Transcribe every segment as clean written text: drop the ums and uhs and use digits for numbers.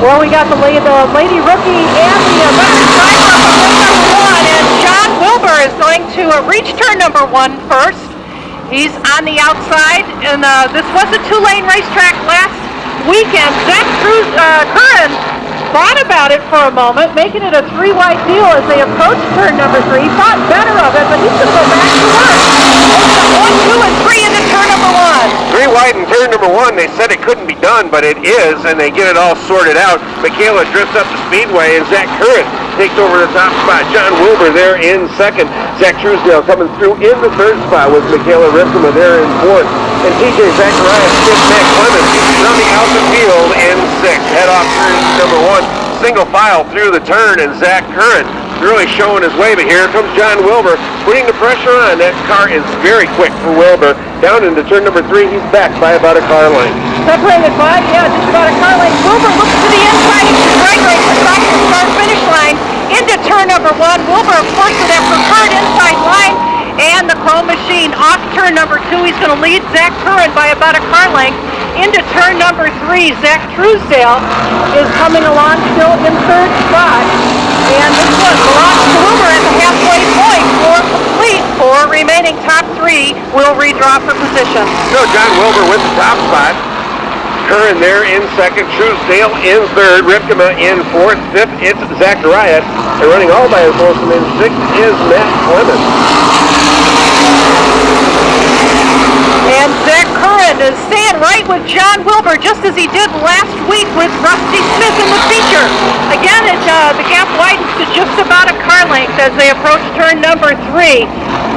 Well, we got the lady rookie and the veteran driver from turn number 1, and John Wilbur is going to reach turn number 1 first. He's on the outside, and this was a 2-lane racetrack last weekend. Zach Curran thought about it for a moment, making it a 3-wide deal as they approach turn number 3. Thought better of it, but he's going to go back to work. 1, 2, and 3 into turn number 1. 3 wide in turn number 1. They said it couldn't be done, but it is, and they get it all sorted out. Michaela drifts up the Speedway, and Zach Curran takes over the top spot. John Wilbur there in second. Zach Truesdale coming through in the third spot with Michaela Ripkema there in fourth. And TJ Zacharias gets Matt Clemens running out the field in sixth. Head off turn number 1. Single file through the turn, and Zach Curran really showing his way, but here comes John Wilbur putting the pressure on. That car is very quick for Wilbur. Down into turn number 3, he's back by about a car length. Separated by, just about a car length. Wilbur looks to the inside of the drag race across the start-finish line into turn number 1. Wilbur, of course, with that preferred inside line, and the Chrome Machine off turn number 2. He's going to lead Zach Curran by about a car length into turn number 3. Zach Truesdale is coming along still in third spot. And this one belongs to Wilbur at the halfway point for complete. 4 remaining top 3 will redraw for position. So John Wilbur with the top spot. Curran there in second. Truesdale in third. Ripkema in fourth. Fifth, it's Zacharias. And running all by himself in sixth is Matt Clemens. And Zach Curran is staying right with John Wilbur, just as he did last week with Rusty Smith in the feature. Again, the gap widens to just about a car length as they approach turn number 3.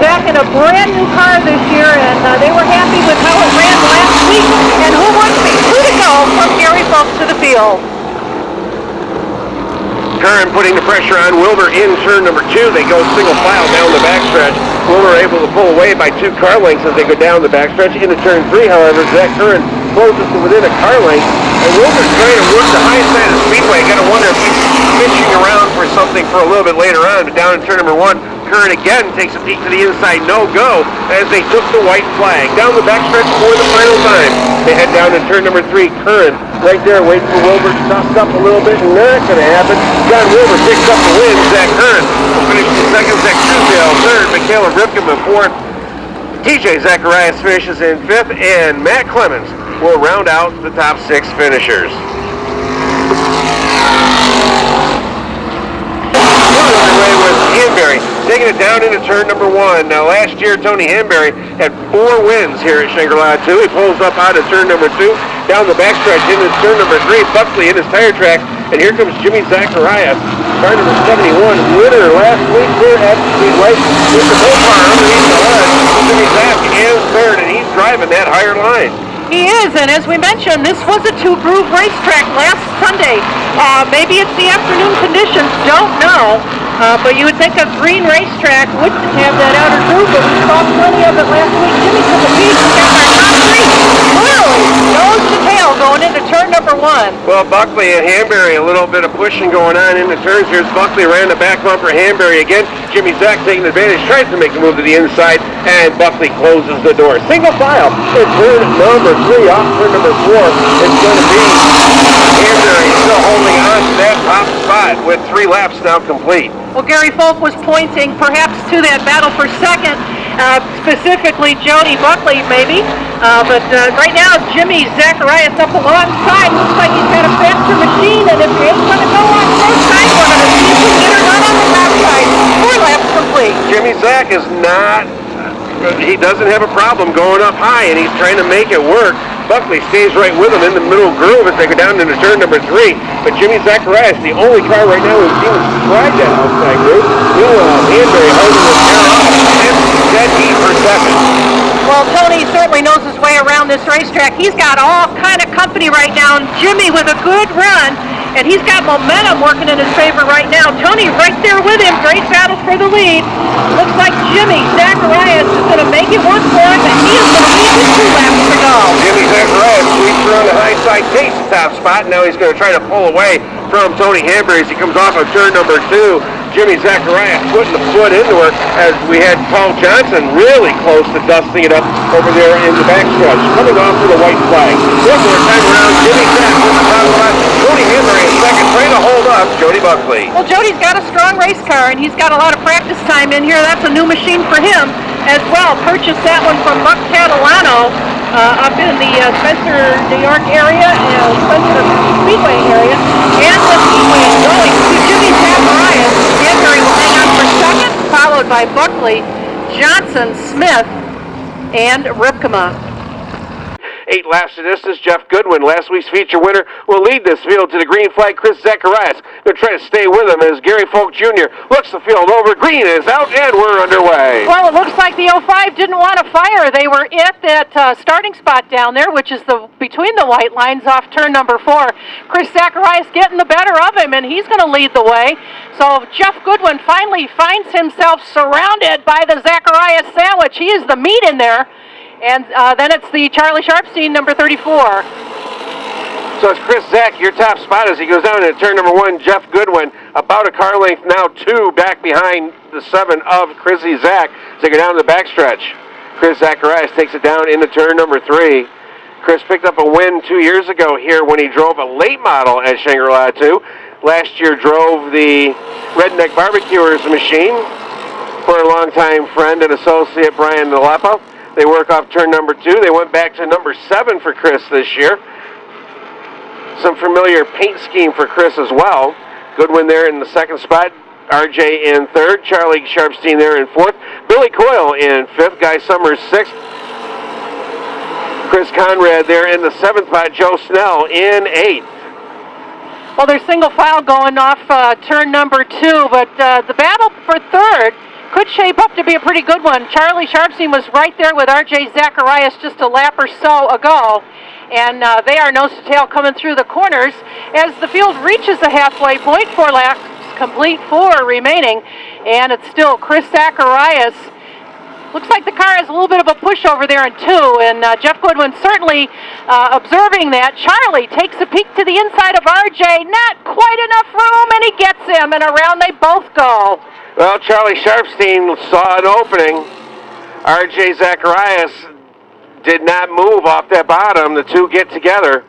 Zach in a brand new car this year, and they were happy with how it ran last week. And who wants me? 2 to go from Gary Fulks to the field. Curran putting the pressure on Wilbur in turn number 2. They go single file down the backstretch. Wilbur able to pull away by 2 car lengths as they go down the backstretch. Into turn 3, however, Zach Curran closes to within a car length. And Wilbur's trying to work the high side of the Speedway. Got to wonder if he's pitching around for something for a little bit later on. But down in turn number 1, Curran again takes a peek to the inside, no-go, as they took the white flag. Down the backstretch for the final time. They head down to turn number 3. Curran right there waiting for Wilbur to toss up a little bit, and that's going to happen. John Wilbur picks up the win. Zach Curran will finish in second. Zach Truesdale third. Michaela Ripkema fourth. TJ Zacharias finishes in fifth, and Matt Clemens will round out the top 6 finishers. Hanbury taking it down into turn number 1. Now last year Tony Hanbury had 4 wins here at Shangri-la 2. He pulls up out of turn number 2, down the backstretch into turn number 3. Buckley in his tire track, and here comes Jimmy Zacharias, car number 71, winner last week here at Speedway. With the whole car underneath the hood, Jimmy Zach is third, and he's driving that higher line. He is, and as we mentioned, this was a 2-groove racetrack last Sunday. Maybe it's the afternoon conditions, don't know. But you would think a green racetrack wouldn't have that outer groove, but we saw plenty of it last week. Jimmy took a peek and got our top 3. Clearly, nose to tail going into turn number 1. Well, Buckley and Hanbury, a little bit of pushing going on in the turns. Here's Buckley around the back bumper. Hanbury again. Jimmy Zach taking advantage, tries to make a move to the inside, and Buckley closes the door. Single file in turn number 3, off turn number 4. It's going to be Hanbury still holding on to that top spot with 3 laps now complete. Well, Gary Fulk was pointing perhaps to that battle for second, specifically Jody Buckley maybe. But right now, Jimmy Zacharias up alongside. Looks like he's got a faster machine, and if he's going to go on both sides, we're going to see if we can get her done on the lap side. 4 laps complete. Jimmy Zach is not, he doesn't have a problem going up high, and he's trying to make it work. Buckley stays right with him in the middle groove as they go down into turn number 3. But Jimmy Zacharias, the only car right now we've seen try that outside groove. Meanwhile, Hanbury holding his hair off and dead heat for second. Well, Tony certainly knows his way around this racetrack. He's got all kind of company right now, and Jimmy with a good run, and he's got momentum working in his favor right now. Tony right there with him. Great battle for the lead. Looks like Jimmy Zacharias is going to make it work for him, and he is going to lead with 2 laps to go. Jimmy Zacharias sweeps around the high side, takes the top spot. Now he's going to try to pull away from Tony Hanbury as he comes off of turn number 2. Jimmy Zacharias putting the foot into her as we had Paul Johnson really close to dusting it up over there in the backstretch. Coming off with a white flag. One more time around, Jimmy Zach with the top spot. Tony Hanbury is second, trying to hold up Jody Buckley. Well, Jody's got a strong race car, and he's got a lot of practice time in here. That's a new machine for him as well. Purchased that one from Buck Catalano up in the Spencer, New York area, Spencer Speedway area. And the Speedway is going to Jimmy Zacharias entering line on for second, followed by Buckley, Johnson, Smith, and Ripkema. 8 laps to distance, Jeff Goodwin, last week's feature winner, will lead this field to the green flag. Chris Zacharias going to try to stay with him as Gary Folk Jr. looks the field over. Green is out, and we're underway. Well, it looks like the 05 didn't want to fire. They were at that starting spot down there, which is between the white lines off turn number 4. Chris Zacharias getting the better of him, and he's going to lead the way. So Jeff Goodwin finally finds himself surrounded by the Zacharias sandwich. He is the meat in there. And then it's the Charlie Sharfstein, number 34. So it's Chris Zach, your top spot as he goes down into turn number 1. Jeff Goodwin, about a car length now, 2 back behind the 7 of Chrissy Zach as they go down the backstretch. Chris Zacharias takes it down into turn number 3. Chris picked up a win 2 years ago here when he drove a late model at Shangri-La 2. Last year drove the Redneck Barbecuers machine for a longtime friend and associate, Brian Nalepa. They work off turn number 2. They went back to number 7 for Chris this year. Some familiar paint scheme for Chris as well. Goodwin there in the second spot. RJ in third. Charlie Sharfstein there in fourth. Billy Coyle in fifth. Guy Summers sixth. Chris Conrad there in the seventh spot. Joe Snell in eighth. Well, there's single file going off turn number 2, but the battle for third could shape up to be a pretty good one. Charlie Sharfstein was right there with R.J. Zacharias just a lap or so ago, and they are nose to tail coming through the corners as the field reaches the halfway point. 4 laps complete, 4 remaining, and it's still Chris Zacharias. Looks like the car has a little bit of a push over there in 2, and Jeff Goodwin certainly observing that. Charlie takes a peek to the inside of R.J. Not quite enough room, and he gets him, and around they both go. Well, Charlie Sharfstein saw an opening. R.J. Zacharias did not move off that bottom. The two get together.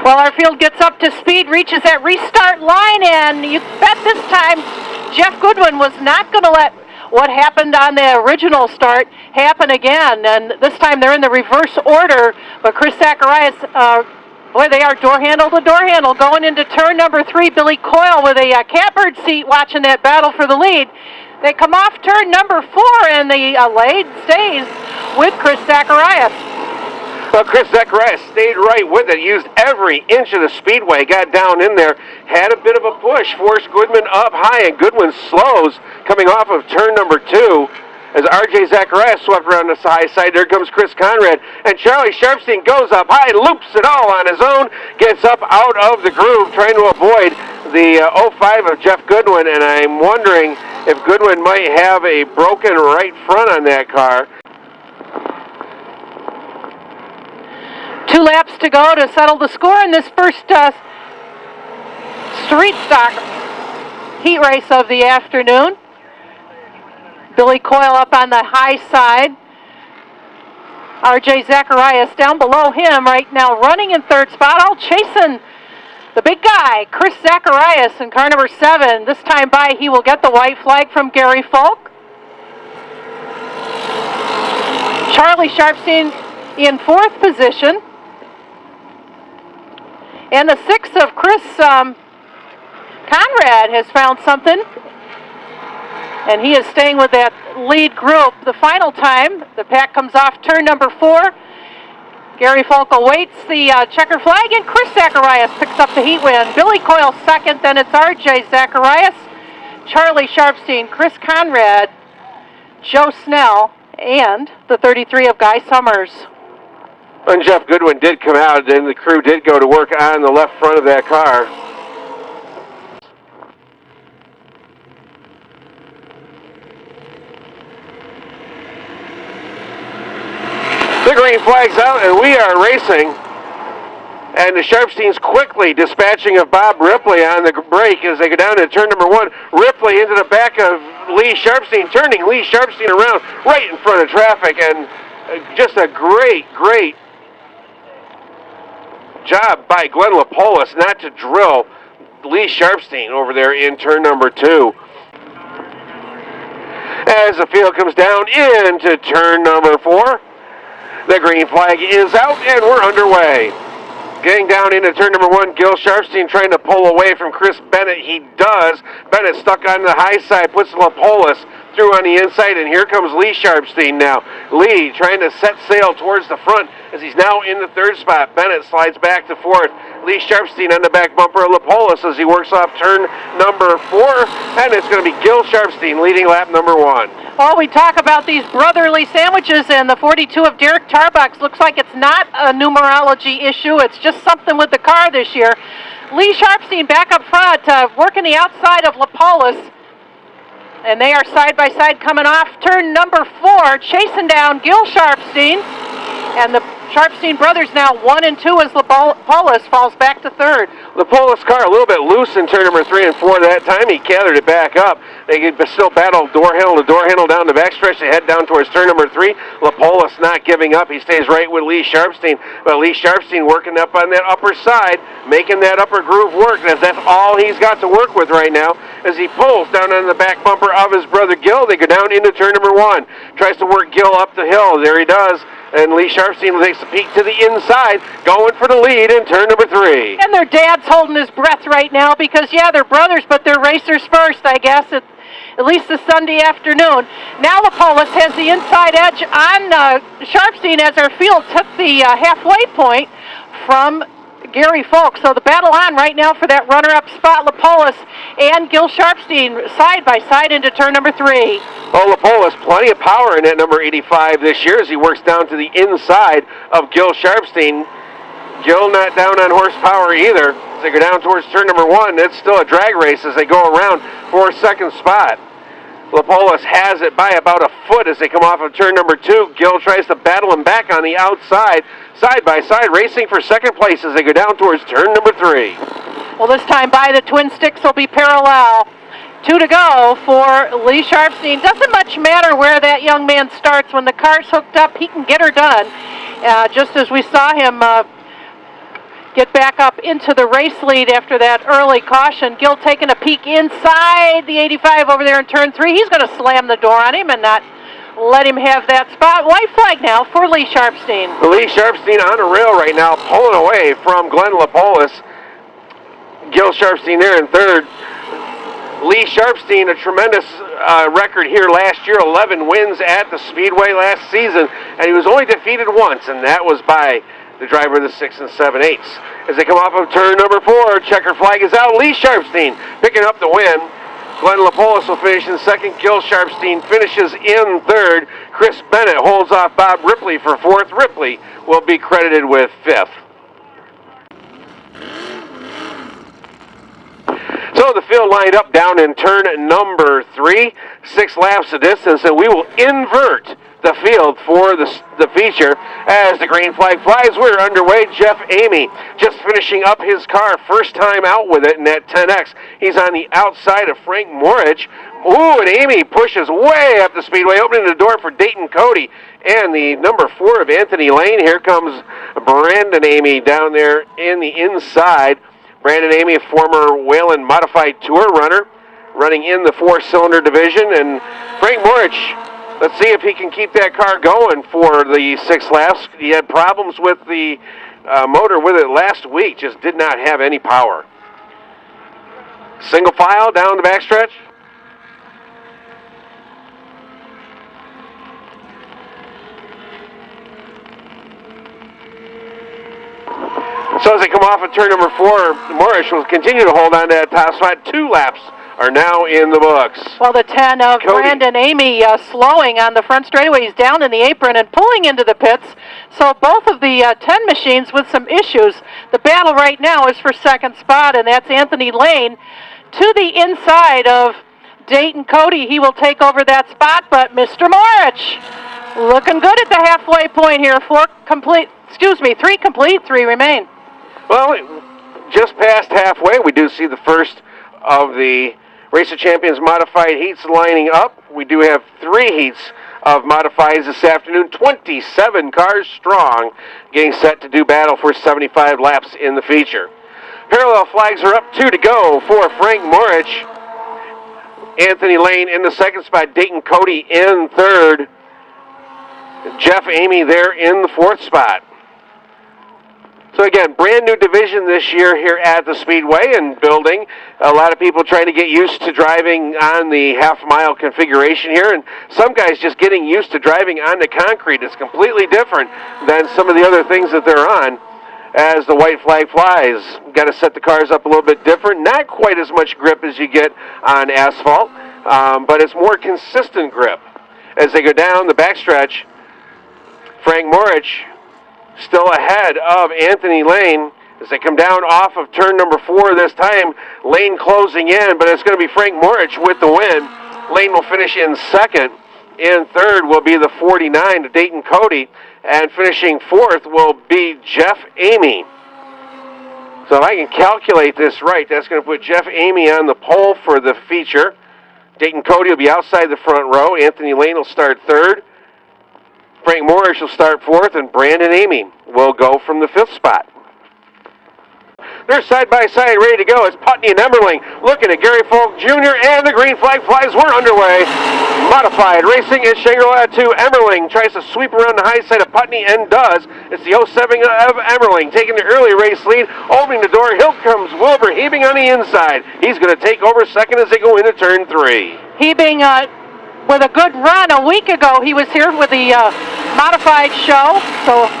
Well, our field gets up to speed, reaches that restart line, and you bet this time Jeff Goodwin was not going to let what happened on the original start happen again. And this time they're in the reverse order, but Chris Zacharias... boy, they are door handle to door handle going into turn number 3. Billy Coyle with a catbird seat watching that battle for the lead. They come off turn number 4, and the lead stays with Chris Zacharias. Well, Chris Zacharias stayed right with it, used every inch of the speedway, got down in there, had a bit of a push, forced Goodwin up high, and Goodwin slows coming off of turn number 2. As R.J. Zacharias swept around the high side, there comes Chris Conrad, and Charlie Sharfstein goes up high, loops it all on his own, gets up out of the groove, trying to avoid the 05 of Jeff Goodwin, and I'm wondering if Goodwin might have a broken right front on that car. 2 laps to go to settle the score in this first street stock heat race of the afternoon. Billy Coyle up on the high side. R.J. Zacharias down below him right now, running in third spot, all chasing the big guy, Chris Zacharias in car number 7. This time by, he will get the white flag from Gary Folk. Charlie Sharfstein in 4th position. And the 6 of Chris Conrad has found something. And he is staying with that lead group. The final time, the pack comes off turn number 4. Gary Folk awaits the checker flag, and Chris Zacharias picks up the heat win. Billy Coyle second, then it's R.J. Zacharias, Charlie Sharfstein, Chris Conrad, Joe Snell, and the 33 of Guy Summers. When Jeff Goodwin did come out, and the crew did go to work on the left front of that car. The green flag's out, and we are racing. And the Sharfsteins quickly dispatching of Bob Ripley on the brake as they go down to turn number 1. Ripley into the back of Lee Sharfstein, turning Lee Sharfstein around right in front of traffic. And Just a great job by Glenn Lapolis not to drill Lee Sharfstein over there in turn number 2. As the field comes down into turn number 4, the green flag is out and we're underway. Getting down into turn number 1, Gil Sharfstein trying to pull away from Chris Bennett. He does. Bennett stuck on the high side, puts Lapolis through on the inside, and here comes Lee Sharfstein now. Lee trying to set sail towards the front as he's now in the 3rd spot. Bennett slides back to 4th. Lee Sharfstein on the back bumper of Lapolis as he works off turn number 4, and it's going to be Gil Sharfstein leading lap number 1. Well, we talk about these brotherly sandwiches, and the 42 of Derek Tarbuck's looks like it's not a numerology issue. It's just something with the car this year. Lee Sharfstein back up front, working the outside of Lapolis. And they are side by side coming off turn number 4, chasing down Gil Sharfstein. And the Sharfstein brothers now 1 and 2 as Lapolis falls back to 3rd. Lapolis' car a little bit loose in turn number 3 and 4 that time. He gathered it back up. They could still battle door handle to door handle down the backstretch. They head down towards turn number 3. Lapolis not giving up. He stays right with Lee Sharfstein. But Lee Sharfstein working up on that upper side, making that upper groove work. That's all he's got to work with right now as he pulls down on the back bumper of his brother Gil. They go down into turn number 1. Tries to work Gil up the hill. There he does. And Lee Sharfstein takes a peek to the inside, going for the lead in turn number 3. And their dad's holding his breath right now because, yeah, they're brothers, but they're racers first, I guess, at least this Sunday afternoon. Now Lapolis has the inside edge on Sharfstein as our field took the halfway point from Gary Folk. So the battle on right now for that runner-up spot, Lapolis and Gil Sharfstein side by side into turn number 3. Oh, Lapolis, plenty of power in that number 85 this year as he works down to the inside of Gil Sharfstein. Gil not down on horsepower either. As they go down towards turn number 1, it's still a drag race as they go around for a second spot. Lapolis has it by about a foot as they come off of turn number 2. Gil tries to battle him back on the outside, side by side, racing for second place as they go down towards turn number 3. Well, this time by the twin sticks will be parallel. 2 to go for Lee Sharfstein. Doesn't much matter where that young man starts. When the car's hooked up, he can get her done. Just as we saw him get back up into the race lead after that early caution. Gil taking a peek inside the 85 over there in turn 3. He's going to slam the door on him and not let him have that spot. White flag now for Lee Sharfstein. Lee Sharfstein on a rail right now, pulling away from Glenn Lapolis. Gil Sharfstein there in 3rd. Lee Sharfstein, a tremendous record here last year, 11 wins at the Speedway last season, and he was only defeated once, and that was by the driver of the 6 7/8. As they come off of turn number 4, checker flag is out. Lee Sharfstein picking up the win. Glenn Lapolis will finish in 2nd. Gil Sharfstein finishes in 3rd. Chris Bennett holds off Bob Ripley for 4th. Ripley will be credited with 5th. So the field lined up down in turn number 3, 6 laps of distance, and we will invert the field for the feature as the green flag flies. We're underway. Jeff Amy just finishing up his car, first time out with it in that 10X. He's on the outside of Frank Morich. Ooh, and Amy pushes way up the speedway, opening the door for Dayton Cody and the number 4 of Anthony Lane. Here comes Brandon Amy down there in the inside. Brandon Amy, a former Whalen Modified Tour runner, running in the 4-cylinder division. And Frank Morich, let's see if he can keep that car going for the 6 laps. He had problems with the motor with it last week, just did not have any power. Single file down the backstretch. So as they come off of turn number 4, Morris will continue to hold on to that top spot. 2 laps are now in the books. Well, the 10 of Cody. Brandon Amy slowing on the front straightaway. He's down in the apron and pulling into the pits. So both of the 10 machines with some issues. The battle right now is for 2nd spot, and that's Anthony Lane to the inside of Dayton Cody. He will take over that spot, but Mr. Morich looking good at the halfway point here. 3 complete, 3 remain. Well, just past halfway, we do see the first of the Race of Champions modified heats lining up. We do have 3 heats of modifieds this afternoon. 27 cars strong, getting set to do battle for 75 laps in the feature. Parallel flags are up, 2 to go for Frank Morich. Anthony Lane in the second spot, Dayton Cody in third. Jeff Amy there in the fourth spot. So again, brand new division this year here at the Speedway and building. A lot of people trying to get used to driving on the half-mile configuration here, and some guys just getting used to driving on the concrete. It's completely different than some of the other things that they're on. As the white flag flies, got to set the cars up a little bit different. Not quite as much grip as you get on asphalt, but it's more consistent grip. As they go down the backstretch, Frank Morich still ahead of Anthony Lane as they come down off of turn number 4 this time. Lane closing in, but it's going to be Frank Morich with the win. Lane will finish in second. In third will be the 49 to Dayton Cody, and finishing fourth will be Jeff Amy. So if I can calculate this right, that's going to put Jeff Amy on the pole for the feature. Dayton Cody will be outside the front row. Anthony Lane will start third. Frank Morris will start fourth, and Brandon Amy will go from the fifth spot. They're side by side, ready to go. It's Putney and Emmerling looking at Gary Folk Jr., and the green flag flies. We're underway. Modified racing at Shangri-la 2. Emmerling tries to sweep around the high side of Putney and does. It's the 07 of Emmerling taking the early race lead, opening the door. Here comes Wilbur Hebing on the inside. He's going to take over second as they go into turn 3. Hebing with a good run a week ago. He was here with the modified show, so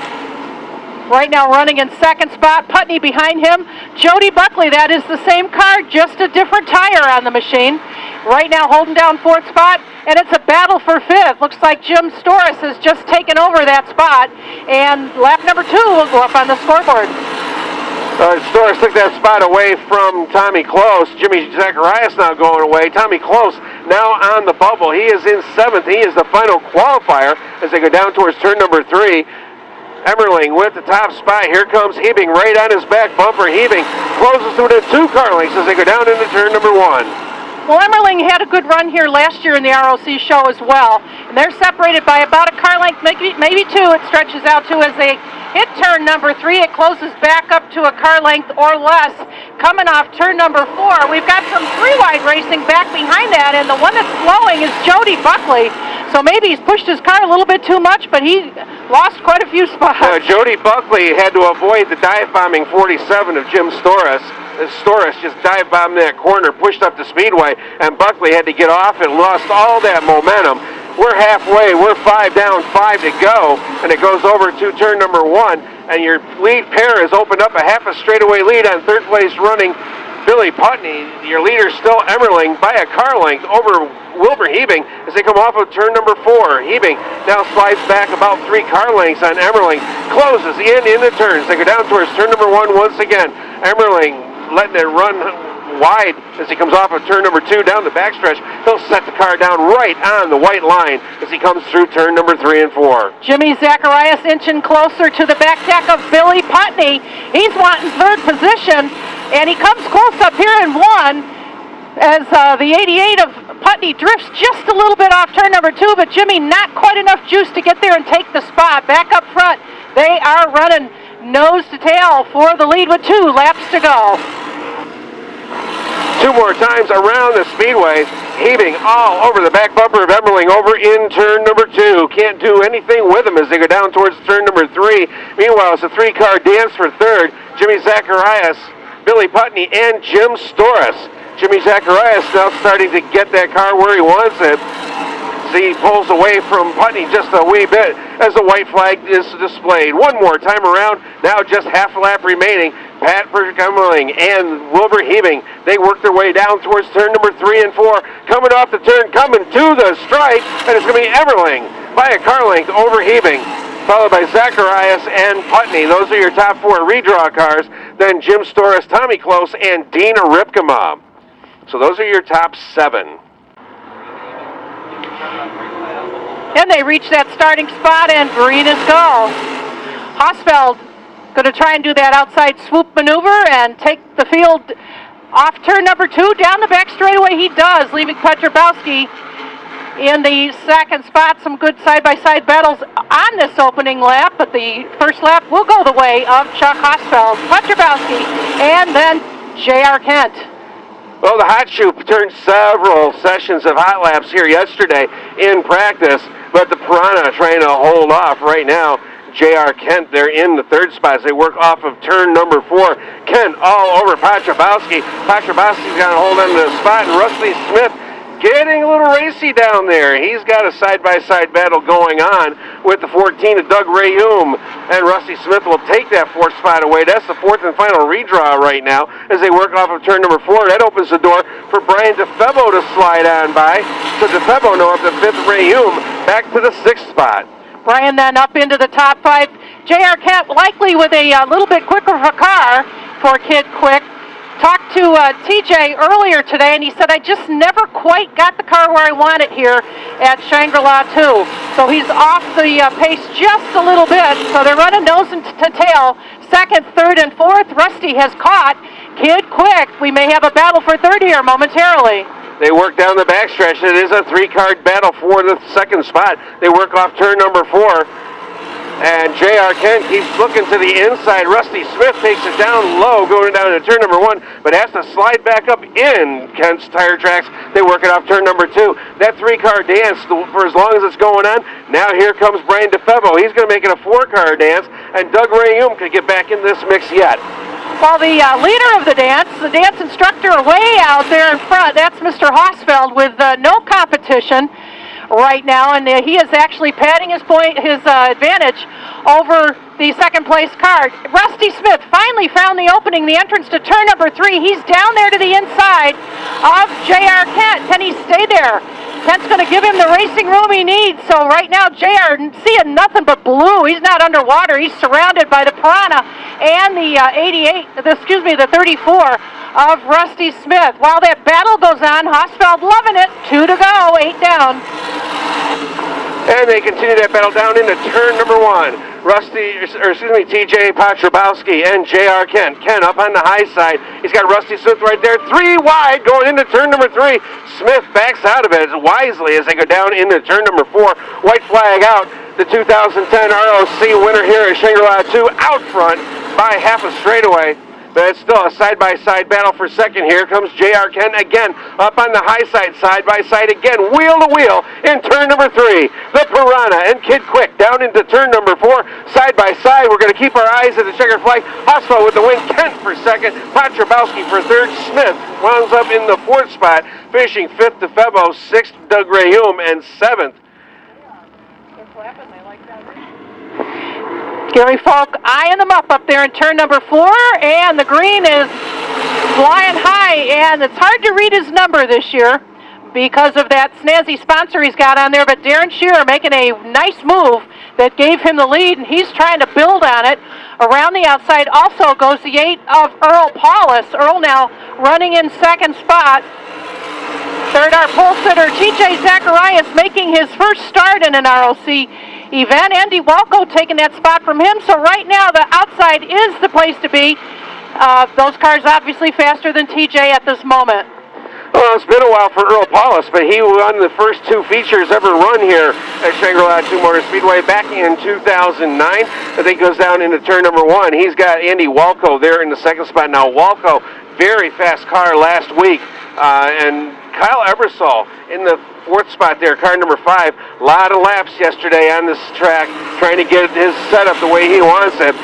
right now running in second spot. Putney behind him. Jody Buckley, that is the same car, just a different tire on the machine. Right now holding down fourth spot, and it's a battle for fifth. Looks like Jim Storis has just taken over that spot, and lap number 2 will go up on the scoreboard. Storis took that spot away from Tommy Close. Jimmy Zacharias now going away. Tommy Close now on the bubble. He is in seventh. He is the final qualifier as they go down towards turn number 3. Emmerling with the top spot. Here comes Hebing right on his back bumper. Hebing closes to within 2 car lengths as they go down into turn number 1. Well, Emmerling had a good run here last year in the ROC show as well. And they're separated by about a car length, maybe 2 it stretches out to as they hit turn number 3. It closes back up to a car length or less. Coming off turn number 4, we've got some 3-wide racing back behind that, and the one that's flowing is Jody Buckley. So maybe he's pushed his car a little bit too much, but he lost quite a few spots. Jody Buckley had to avoid the dive-bombing 47 of Jim Storis. Storis just dive-bombed that corner, pushed up the Speedway, and Buckley had to get off and lost all that momentum. We're halfway. We're 5 down, 5 to go, and it goes over to turn number 1, and your lead pair has opened up a half a straightaway lead on third place running Billy Putney. Your leader still Emmerling by a car length over Wilbur Hebing as they come off of turn number 4. Hebing now slides back about 3 car lengths on Emmerling, closes in the turns. They go down towards turn number 1 once again. Emmerling letting it run wide as he comes off of turn number 2 down the backstretch. He'll set the car down right on the white line as he comes through turn number 3 and 4. Jimmy Zacharias inching closer to the back deck of Billy Putney. He's wanting third position, and he comes close up here in 1 as the 88 of Putney drifts just a little bit off turn number 2, but Jimmy not quite enough juice to get there and take the spot. Back up front, they are running nose to tail for the lead with 2 laps to go. 2 more times around the Speedway. Hebing all over the back bumper of Emmerling over in turn number 2. Can't do anything with him as they go down towards turn number 3. Meanwhile, it's a 3-car dance for third. Jimmy Zacharias, Billy Putney, and Jim Storis. Jimmy Zacharias now starting to get that car where he wants it. He pulls away from Putney just a wee bit as the white flag is displayed. One more time around, now just half a lap remaining. Pat Emmerling and Wilbur Hebing, they work their way down towards turn number 3 and 4. Coming off the turn, coming to the stripe, and it's going to be Emmerling by a car length over Hebing, followed by Zacharias and Putney. Those are your top 4 redraw cars. Then Jim Storis, Tommy Close, and Dina Ripkema. So those are your top 7. And they reach that starting spot, and green is go. Hosfeld going to try and do that outside swoop maneuver and take the field off turn number 2. Down the back straightaway he does, leaving Petrobowski in the second spot. Some good side-by-side battles on this opening lap, but the first lap will go the way of Chuck Hosfeld, Patrabowski, and then J.R. Kent. Well, the hot shoe turned several sessions of hot laps here yesterday in practice, but the Piranha trying to hold off right now. J.R. Kent, they're in the third spot as they work off of turn number 4. Kent all over Patrabowski. Patrabowski's got to hold on to the spot, and Rusty Smith getting a little racy down there. He's got a side-by-side battle going on with the 14 of Doug Rayum, and Rusty Smith will take that 4th spot away. That's the 4th and final redraw right now as they work off of turn number 4. That opens the door for Brian DeFebo to slide on by. So DeFebo now up to 5th, Rayum back to the 6th spot. Brian then up into the top 5. J.R. Kent likely with a little bit quicker of a car for Kid Quick. Talked to TJ earlier today, and he said, I just never quite got the car where I want it here at Shangri-la 2. So he's off the pace just a little bit. So they're running nose to tail. 2nd, 3rd, and 4th. Rusty has caught Kid Quick. We may have a battle for 3rd here momentarily. They work down the backstretch. It is a 3-car battle for the 2nd spot. They work off turn number 4. And J.R. Kent keeps looking to the inside. Rusty Smith takes it down low, going down to turn number 1, but has to slide back up in Kent's tire tracks. They work it off turn number 2. That 3-car dance for as long as it's going on. Now here comes Brian DeFebo. He's going to make it a 4-car dance, and Doug Rayum could get back in this mix yet. Well, the leader of the dance instructor way out there in front, that's Mr. Hosfeld with no competition right now, and he is actually padding his advantage over the 2nd place car. Rusty Smith finally found the opening, the entrance to turn number 3. He's down there to the inside of J.R. Kent. Can he stay there? Kent's going to give him the racing room he needs. So right now, J.R. seeing nothing but blue. He's not underwater. He's surrounded by the Piranha and the 34 of Rusty Smith. While that battle goes on, Hosfeld loving it. 2 to go, 8 down. And they continue that battle down into turn number 1. TJ Patrabowski and J.R. Kent. Kent up on the high side. He's got Rusty Smith right there. 3 wide going into turn number 3. Smith backs out of it wisely as they go down into turn number 4. White flag out. The 2010 ROC winner here at Shangri-la 2 out front by half a straightaway. But it's still a side-by-side battle for 2nd. Here comes J.R. Kent again, up on the high side-by-side again, wheel-to-wheel in turn number 3. The Piranha and Kid Quick down into turn number 4, side-by-side. We're going to keep our eyes at the checkered flag. Hosfeld with the win, Kent for 2nd, Patrabowski for 3rd. Smith winds up in the 4th spot, finishing 5th to Febo, 6th Doug Rayum, and 7th. Gary Falk eyeing them up there in turn number 4, and the green is flying high, and it's hard to read his number this year because of that snazzy sponsor he's got on there, but Darren Shearer making a nice move that gave him the lead, and he's trying to build on it. Around the outside also goes the 8 of Earl Paulus. Earl now running in 2nd spot. 3rd, our pole sitter, TJ Zacharias, making his first start in an ROC event. Andy Walco taking that spot from him. So right now the outside is the place to be. Those cars obviously faster than TJ at this moment. Well, it's been a while for Earl Paulus, but he won the first 2 features ever run here at Shangri-la 2 Motor Speedway back in 2009. I think goes down into turn number 1. He's got Andy Walco there in the 2nd spot. Now Walco, very fast car last week, and Kyle Ebersol in the 4th spot there, car number 5. A lot of laps yesterday on this track, trying to get his setup the way he wants it.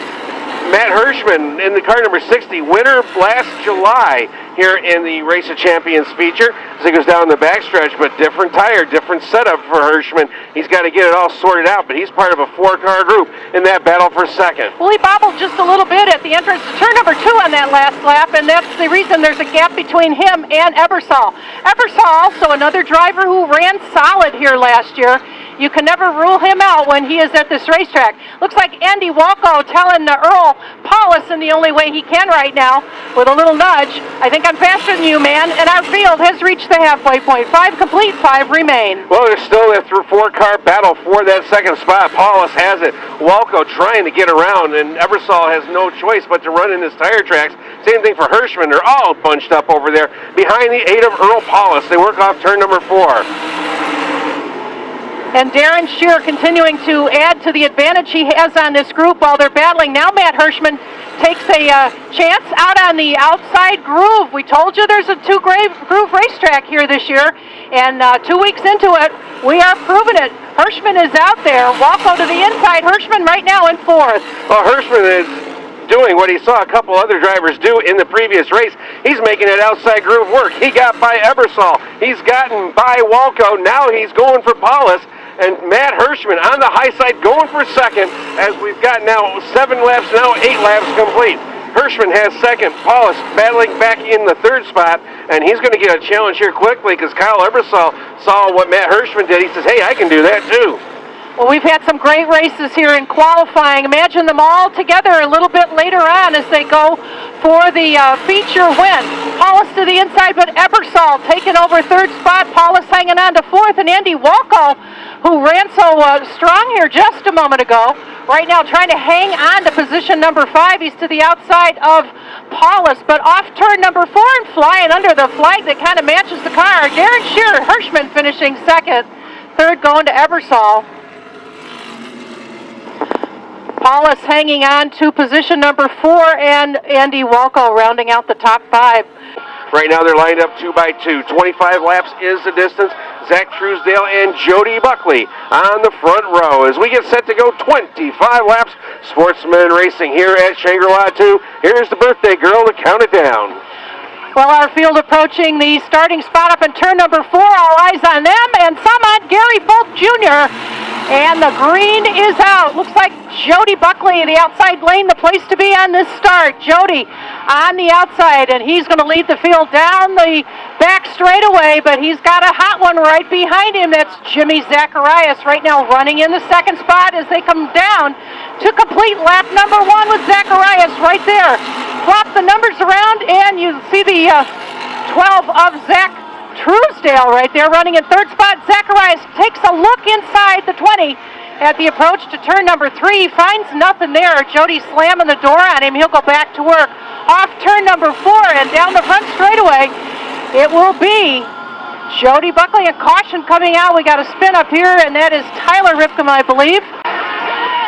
Matt Hirschman in the car number 60, winner last July here in the Race of Champions feature as he goes down the backstretch, but different tire, different setup for Hirschman. He's got to get it all sorted out, but he's part of a 4-car group in that battle for 2nd. Well, he bobbled just a little bit at the entrance to turn number 2 on that last lap, and that's the reason there's a gap between him and Ebersol. Ebersol also another driver who ran solid here last year. You can never rule him out when he is at this racetrack. Looks like Andy Walco telling Earl Paulus in the only way he can right now with a little nudge. I think I'm faster than you, man, and our field has reached the halfway point. 5 complete, 5 remain. Well, there's still a 4-car battle for that 2nd spot. Paulus has it. Walco trying to get around, and Ebersol has no choice but to run in his tire tracks. Same thing for Hirschman. They're all bunched up over there behind the 8 of Earl Paulus. They work off turn number 4. And Darren Shear continuing to add to the advantage he has on this group while they're battling. Now Matt Hirschman takes a chance out on the outside groove. We told you there's a two-groove racetrack here this year, and 2 weeks into it, we are proving it. Hirschman is out there. Walko to the inside. Hirschman right now in fourth. Well, Hirschman is doing what he saw a couple other drivers do in the previous race. He's making that outside groove work. He got by Ebersol. He's gotten by Walko. Now he's going for Paulus. And Matt Hirschman on the high side going for second, as we've got now 7 laps, now 8 laps complete. Hirschman has second. Paulus battling back in the third spot, and he's going to get a challenge here quickly because Kyle Ebersol saw what Matt Hirschman did. He says, hey, I can do that too. Well, we've had some great races here in qualifying. Imagine them all together a little bit later on as they go for the feature win. Paulus to the inside, but Ebersol taking over third spot. Paulus hanging on to fourth, and Andy Walko, who ran so strong here just a moment ago, right now trying to hang on to position number 5. He's to the outside of Paulus, but off turn number 4 and flying under the flag that kind of matches the car. Darren Shear, Hirschman finishing second. Third going to Ebersol. Paulus hanging on to position number 4, and Andy Walko rounding out the top 5. Right now they're lined up 2 by 2. 25 laps is the distance. Zach Truesdale and Jody Buckley on the front row as we get set to go 25 laps. Sportsman racing here at Shangri-la 2. Here's the birthday girl to count it down. Well, our field approaching the starting spot up in turn number 4. All eyes on them, and some on Gary Folk Jr. And the green is out. Looks like Jody Buckley in the outside lane, the place to be on this start. Jody on the outside, and he's going to lead the field down the back straightaway, but he's got a hot one right behind him. That's Jimmy Zacharias right now running in the second spot as they come down to complete lap number 1 with Zacharias right there. Flop the numbers around, and you see the 12 of Zach Truesdale right there running in third spot. Zacharias takes a look inside the 20 at the approach to turn number 3. Finds nothing there. Jody slamming the door on him. He'll go back to work. Off turn number 4 and down the front straightaway, it will be Jody Buckley. A caution coming out. We got a spin up here, and that is Tyler Ripcom, I believe.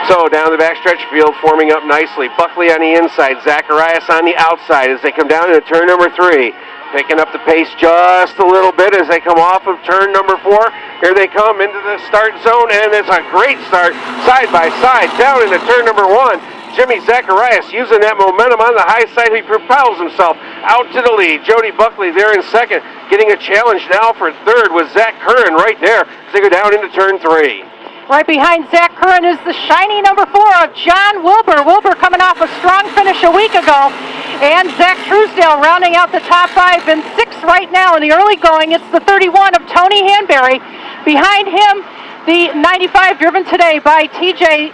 So down the backstretch field forming up nicely. Buckley on the inside, Zacharias on the outside as they come down into turn number 3. Picking up the pace just a little bit as they come off of turn number 4. Here they come into the start zone, and it's a great start side by side down into turn number 1. Jimmy Zacharias using that momentum on the high side. He propels himself out to the lead. Jody Buckley there in second, getting a challenge now for third with Zach Curran right there as they go down into turn 3. Right behind Zach Curran is the shiny number 4 of John Wilbur. Wilbur coming off a strong finish a week ago. And Zach Truesdale rounding out the top 5 in 6th right now in the early going. It's the 31 of Tony Hanberry. Behind him, the 95 driven today by TJ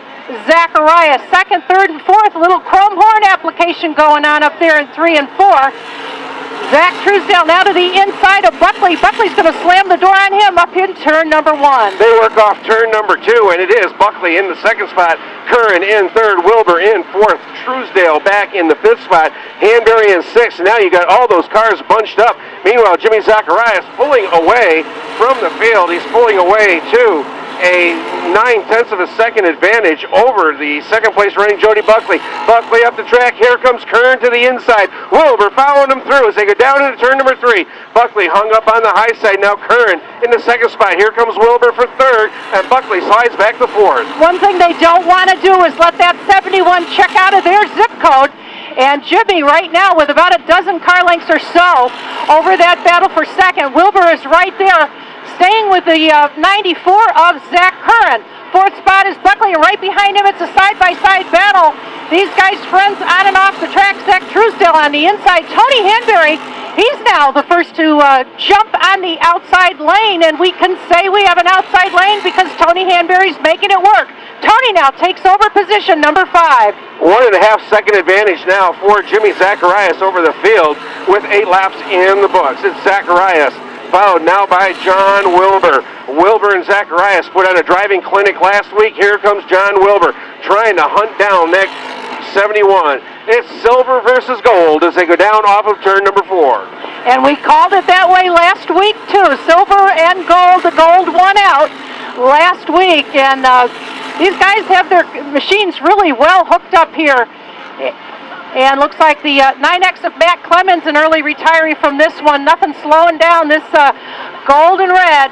Zacharias. Second, third, and fourth. A little chrome horn application going on up there in 3 and 4. Zach Truesdale now to the inside of Buckley. Buckley's going to slam the door on him up in turn number 1. They work off turn number 2, and it is Buckley in the second spot, Curran in third, Wilbur in fourth, Truesdale back in the 5th spot, Hanberry in 6th, and now you got all those cars bunched up. Meanwhile, Jimmy Zacharias pulling away from the field. He's pulling away to a 9/10 of a second advantage over the second place running Jody Buckley. Buckley up the track. Here comes Curran to the inside. Wilbur following him through as they go down into turn number 3. Buckley hung up on the high side. Now Curran in the second spot. Here comes Wilbur for third, and Buckley slides back to fourth. One thing they don't want to do is let that 71 check out of their zip code. And Jimmy right now with about a dozen car lengths or so over that battle for second. Wilbur is right there, staying with the 94 of Zach Curran. 4th spot is Buckley, and right behind him it's a side-by-side battle. These guys friends on and off the track. Zach Truesdale on the inside. Tony Hanberry, he's now the first to jump on the outside lane, and we can say we have an outside lane because Tony Hanberry's making it work. Tony now takes over position number 5. 1.5 second advantage now for Jimmy Zacharias over the field with 8 laps in the books. It's Zacharias, followed now by John Wilbur. Wilbur and Zacharias put on a driving clinic last week. Here comes John Wilbur trying to hunt down that 71. It's silver versus gold as they go down off of turn number 4. And we called it that way last week too. Silver and gold. The gold won out. last week, and these guys have their machines really well hooked up here. And looks like the 9X of Matt Clemens, an early retiree from this one. Nothing slowing down this gold and red.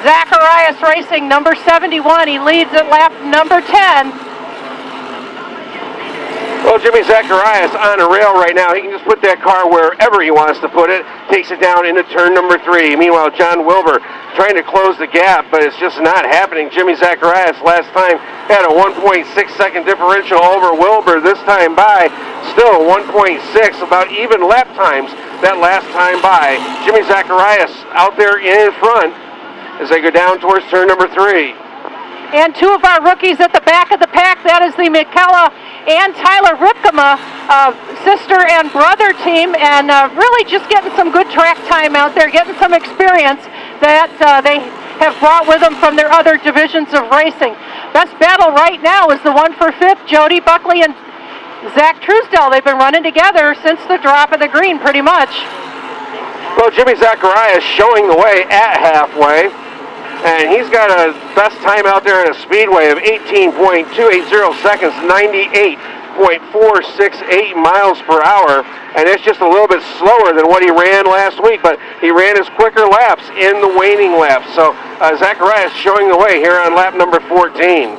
Zacharias Racing, number 71. He leads at lap number 10. Well, Jimmy Zacharias on a rail right now. He can just put that car wherever he wants to put it. Takes it down into turn number 3. Meanwhile, John Wilbur trying to close the gap, but it's just not happening. Jimmy Zacharias last time had a 1.6-second differential over Wilbur. This time by still 1.6, about even lap times that last time by. Jimmy Zacharias out there in front as they go down towards turn number 3. And two of our rookies at the back of the pack, that is the Michaela and Tyler Ripkema sister and brother team, and really just getting some good track time out there, getting some experience that they have brought with them from their other divisions of racing. Best battle right now is the one for fifth, Jody Buckley and Zach Truesdell. They've been running together since the drop of the green, pretty much. Well, Jimmy Zacharias showing the way at halfway. And he's got a best time out there in a Speedway of 18.280 seconds, 98.468 miles per hour. And it's just a little bit slower than what he ran last week, but he ran his quicker laps in the waning laps. So Zacharias showing the way here on lap number 14.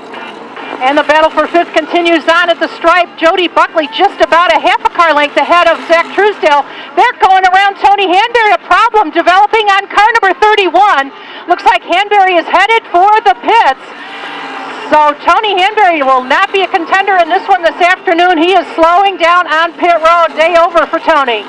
And the battle for fifth continues on at the stripe. Jody Buckley just about a half a car length ahead of Zach Truesdell. They're going around Tony Hanbury. A problem developing on car number 31. Looks like Hanbury is headed for the pits. So Tony Hanbury will not be a contender in this one this afternoon. He is slowing down on pit road. Day over for Tony.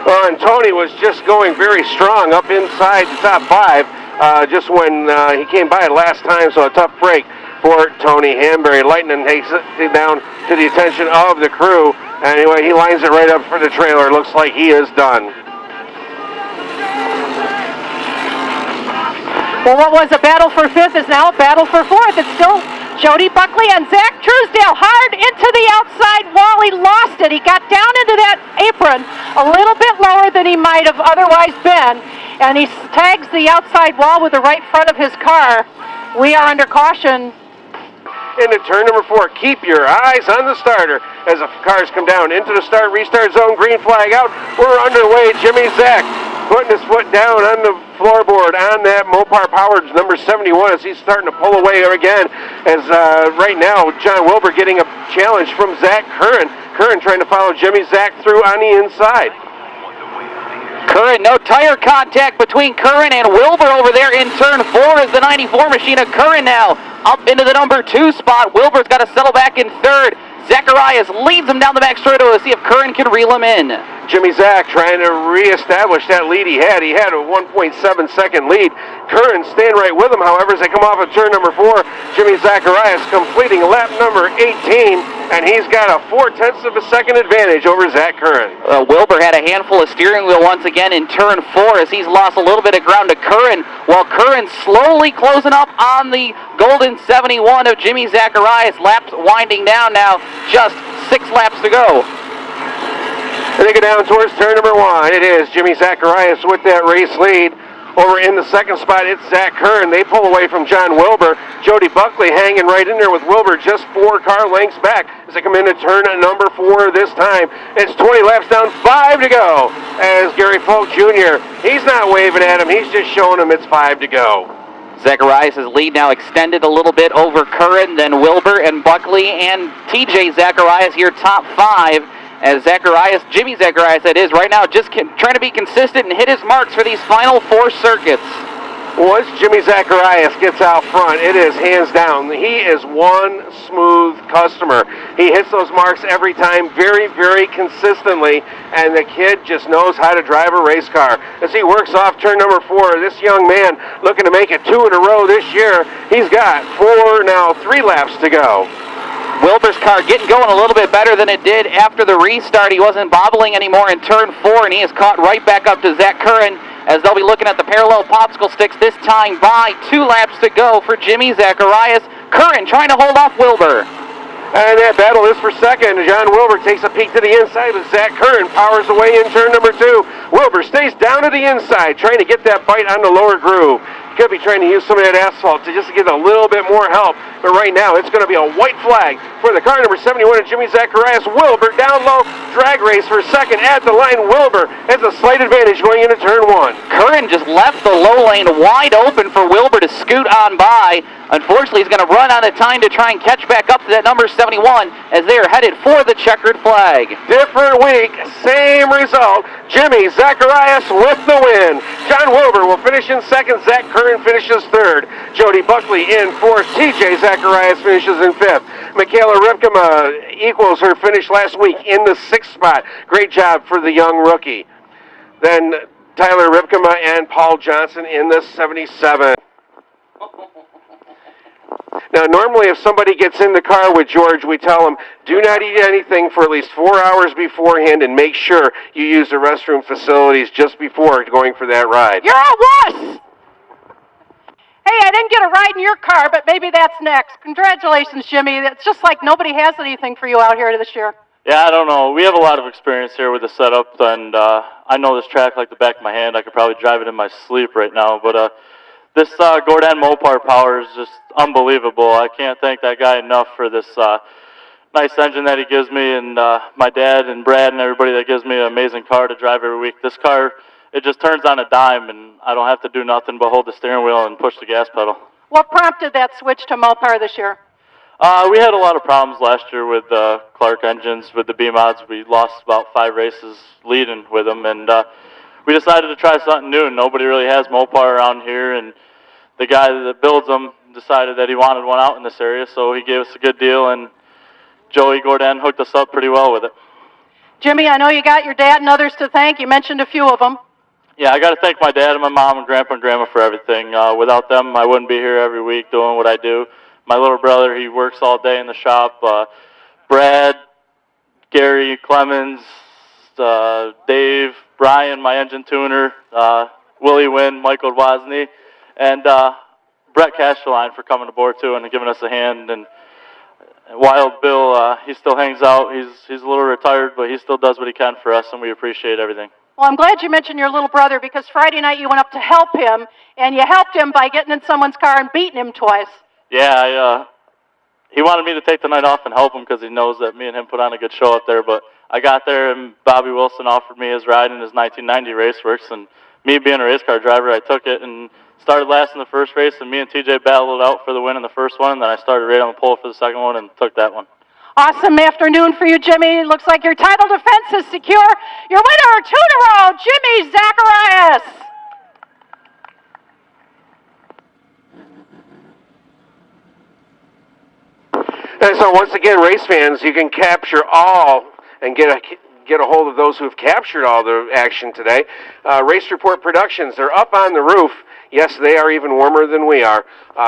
Well, and Tony was just going very strong up inside the top 5 just when he came by last time, so a tough break for Tony Hanbury. Lightning takes it down to the attention of the crew. Anyway, he lines it right up for the trailer. Looks like he is done. Well, what was a battle for fifth is now a battle for fourth. It's still Jody Buckley and Zach Truesdell hard into the outside wall. He lost it. He got down into that apron a little bit lower than he might have otherwise been, and he tags the outside wall with the right front of his car. We are under caution. Into turn number 4. Keep your eyes on the starter as the cars come down into the start, restart zone, green flag out. We're underway. Jimmy Zach putting his foot down on the floorboard on that Mopar Powered number 71 as he's starting to pull away again. As right now, John Wilbur getting a challenge from Zach Curran. Curran trying to follow Jimmy Zach through on the inside. Curran, no tire contact between Curran and Wilbur over there in turn 4 is the 94 machine of Curran now up into the number 2 spot. Wilbur's got to settle back in third. Zacharias leads him down the back straightaway to see if Curran can reel him in. Jimmy Zach trying to reestablish that lead he had. He had a 1.7-second lead. Curran staying right with him, however, as they come off of turn number 4. Jimmy Zacharias completing lap number 18, and he's got a 0.4 of a second advantage over Zach Curran. Wilbur had a handful of steering wheel once again in turn 4 as he's lost a little bit of ground to Curran, while Curran slowly closing up on the golden 71 of Jimmy Zacharias. Laps winding down now, just 6 laps to go. And they go down towards turn number 1. It is Jimmy Zacharias with that race lead. Over in the second spot, it's Zach Curran. They pull away from John Wilbur. Jody Buckley hanging right in there with Wilbur just 4 car lengths back as they come into turn number 4 this time. It's 20 laps down, 5 to go. As Gary Folk Jr., he's not waving at him. He's just showing him it's 5 to go. Zacharias' lead now extended a little bit over Curran, then Wilbur and Buckley and TJ Zacharias here top 5. As Zacharias, Jimmy Zacharias that is, right now just trying to be consistent and hit his marks for these final 4 circuits. Once Jimmy Zacharias gets out front, it is hands down. He is one smooth customer. He hits those marks every time very, very consistently, and the kid just knows how to drive a race car. As he works off turn number 4, this young man looking to make it 2 in a row this year. He's got 3 laps to go. Wilbur's car getting going a little bit better than it did after the restart. He wasn't bobbling anymore in turn 4, and he is caught right back up to Zach Curran as they'll be looking at the parallel popsicle sticks this time by 2 laps to go for Jimmy Zacharias. Curran trying to hold off Wilbur. And that battle is for second. John Wilbur takes a peek to the inside, but Zach Curran powers away in turn number 2. Wilbur stays down to the inside, trying to get that bite on the lower groove. Could be trying to use some of that asphalt to just get a little bit more help. But right now, it's going to be a white flag for the car number 71 of Jimmy Zacharias. Wilbur down low, drag race for second at the line. Wilbur has a slight advantage going into turn 1. Curran just left the low lane wide open for Wilbur to scoot on by. Unfortunately, he's going to run out of time to try and catch back up to that number 71 as they are headed for the checkered flag. Different week, same result. Jimmy Zacharias with the win. John Wilbur will finish in second. Zach Curran finishes third. Jody Buckley in fourth. TJ Zacharias finishes in fifth. Michaela Ripkema equals her finish last week in the sixth spot. Great job for the young rookie. Then Tyler Ripkema and Paul Johnson in the 77. Now, normally if somebody gets in the car with George, we tell them, do not eat anything for at least 4 hours beforehand and make sure you use the restroom facilities just before going for that ride. You're a wuss! Hey, I didn't get a ride in your car, but maybe that's next. Congratulations, Jimmy. It's just like nobody has anything for you out here this year. Yeah, I don't know. We have a lot of experience here with the setup, and I know this track like the back of my hand. I could probably drive it in my sleep right now, but this Gordon Mopar power is just unbelievable. I can't thank that guy enough for this nice engine that he gives me, and my dad and Brad and everybody that gives me an amazing car to drive every week. This car, it just turns on a dime, and I don't have to do nothing but hold the steering wheel and push the gas pedal. What prompted that switch to Mopar this year? We had a lot of problems last year with Clark engines, with the B-mods. We lost about 5 races leading with them, and we decided to try something new. Nobody really has Mopar around here, and the guy that builds them decided that he wanted one out in this area, so he gave us a good deal, and Joey Gordon hooked us up pretty well with it. Jimmy, I know you got your dad and others to thank. You mentioned a few of them. Yeah, I got to thank my dad and my mom and grandpa and grandma for everything. Without them, I wouldn't be here every week doing what I do. My little brother, he works all day in the shop. Brad, Gary Clemens, Dave, Brian, my engine tuner, Willie Wynn, Michael Wozni, and Brett Castelline for coming aboard too and giving us a hand. And Wild Bill, he still hangs out. He's a little retired, but he still does what he can for us, and we appreciate everything. Well, I'm glad you mentioned your little brother, because Friday night you went up to help him, and you helped him by getting in someone's car and beating him twice. Yeah, he wanted me to take the night off and help him because he knows that me and him put on a good show up there, but I got there and Bobby Wilson offered me his ride in his 1990 Raceworks, and me being a race car driver, I took it and started last in the first race, and me and TJ battled it out for the win in the first one, and then I started right on the pole for the second one and took that one. Awesome afternoon for you, Jimmy. Looks like your title defense is secure. Your winner, 2 in a row, Jimmy Zacharias. And so once again, race fans, you can capture all and get a hold of those who've captured all the action today. Race Report Productions, they're up on the roof. Yes, they are even warmer than we are.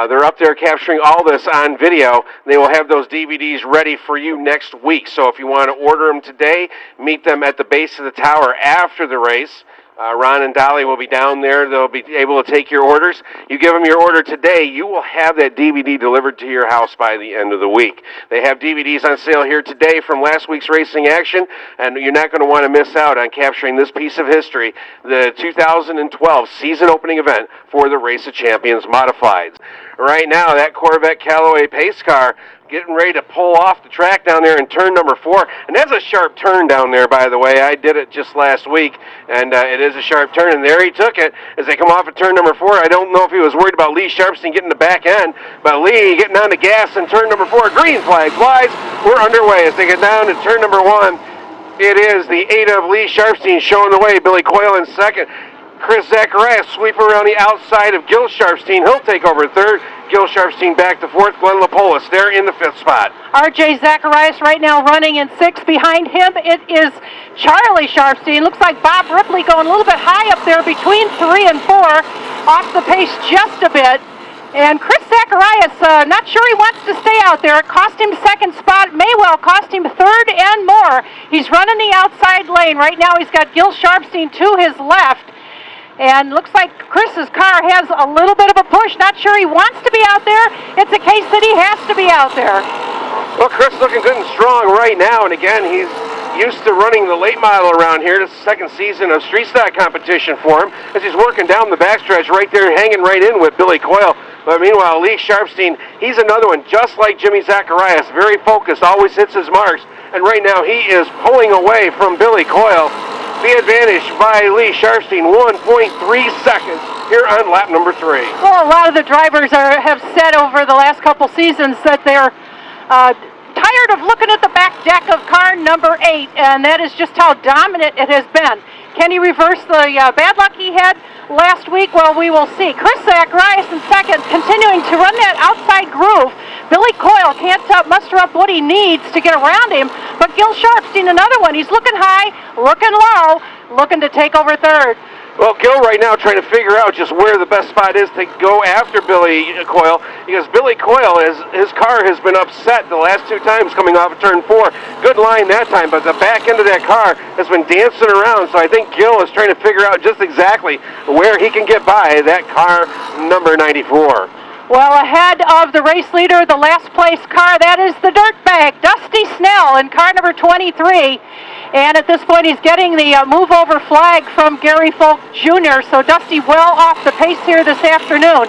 They're up there capturing all this on video. They will have those DVDs ready for you next week. So if you want to order them today, meet them at the base of the tower after the race. Ron and Dolly will be down there. They'll be able to take your orders. You give them your order today, you will have that DVD delivered to your house by the end of the week. They have DVDs on sale here today from last week's racing action, and you're not going to want to miss out on capturing this piece of history, the 2012 season opening event for the Race of Champions Modifieds. Right now, that Corvette Callaway pace car getting ready to pull off the track down there in turn number 4. And that's a sharp turn down there, by the way. I did it just last week, and it is a sharp turn. And there he took it as they come off at turn number 4. I don't know if he was worried about Lee Sharfstein getting the back end, but Lee getting on the gas in turn number 4. Green flag flies. We're underway as they get down to turn number 1. It is the 8 of Lee Sharfstein showing the way. Billy Coyle in second. Chris Zacharias sweeping around the outside of Gil Sharfstein. He'll take over third. Gil Sharfstein back to fourth. Glenn Lapolis there in the 5th spot. R.J. Zacharias right now running in 6th. Behind him, it is Charlie Sharfstein. Looks like Bob Ripley going a little bit high up there between 3 and 4. Off the pace just a bit. And Chris Zacharias, not sure he wants to stay out there. It cost him 2nd spot. May well cost him 3rd and more. He's running the outside lane. Right now he's got Gil Sharfstein to his left. And looks like Chris's car has a little bit of a push. Not sure he wants to be out there. It's a case that he has to be out there. Well, Chris looking good and strong right now. And again, he's used to running the late model around here. This is the second season of street stock competition for him as he's working down the backstretch right there, hanging right in with Billy Coyle. But meanwhile, Lee Sharfstein, he's another one, just like Jimmy Zacharias, very focused, always hits his marks. And right now he is pulling away from Billy Coyle. The advantage by Lee Sharfstein, 1.3 seconds here on lap number 3. Well, a lot of the drivers have said over the last couple seasons that they're tired of looking at the back deck of car number 8, and that is just how dominant it has been. Can he reverse the bad luck he had last week? Well, we will see. Chris Zacharias in second, continuing to run that outside groove. Billy Coyle can't muster up what he needs to get around him, but Gil Sharfstein, another one. He's looking high, looking low, looking to take over third. Well, Gil right now trying to figure out just where the best spot is to go after Billy Coyle, because Billy Coyle, his car has been upset the last 2 times coming off of turn 4. Good line that time, but the back end of that car has been dancing around, so I think Gil is trying to figure out just exactly where he can get by that car number 94. Well, ahead of the race leader, the last place car, that is the dirtbag, Dusty Snell in car number 23. And at this point, he's getting the move-over flag from Gary Folk Jr., so Dusty well off the pace here this afternoon.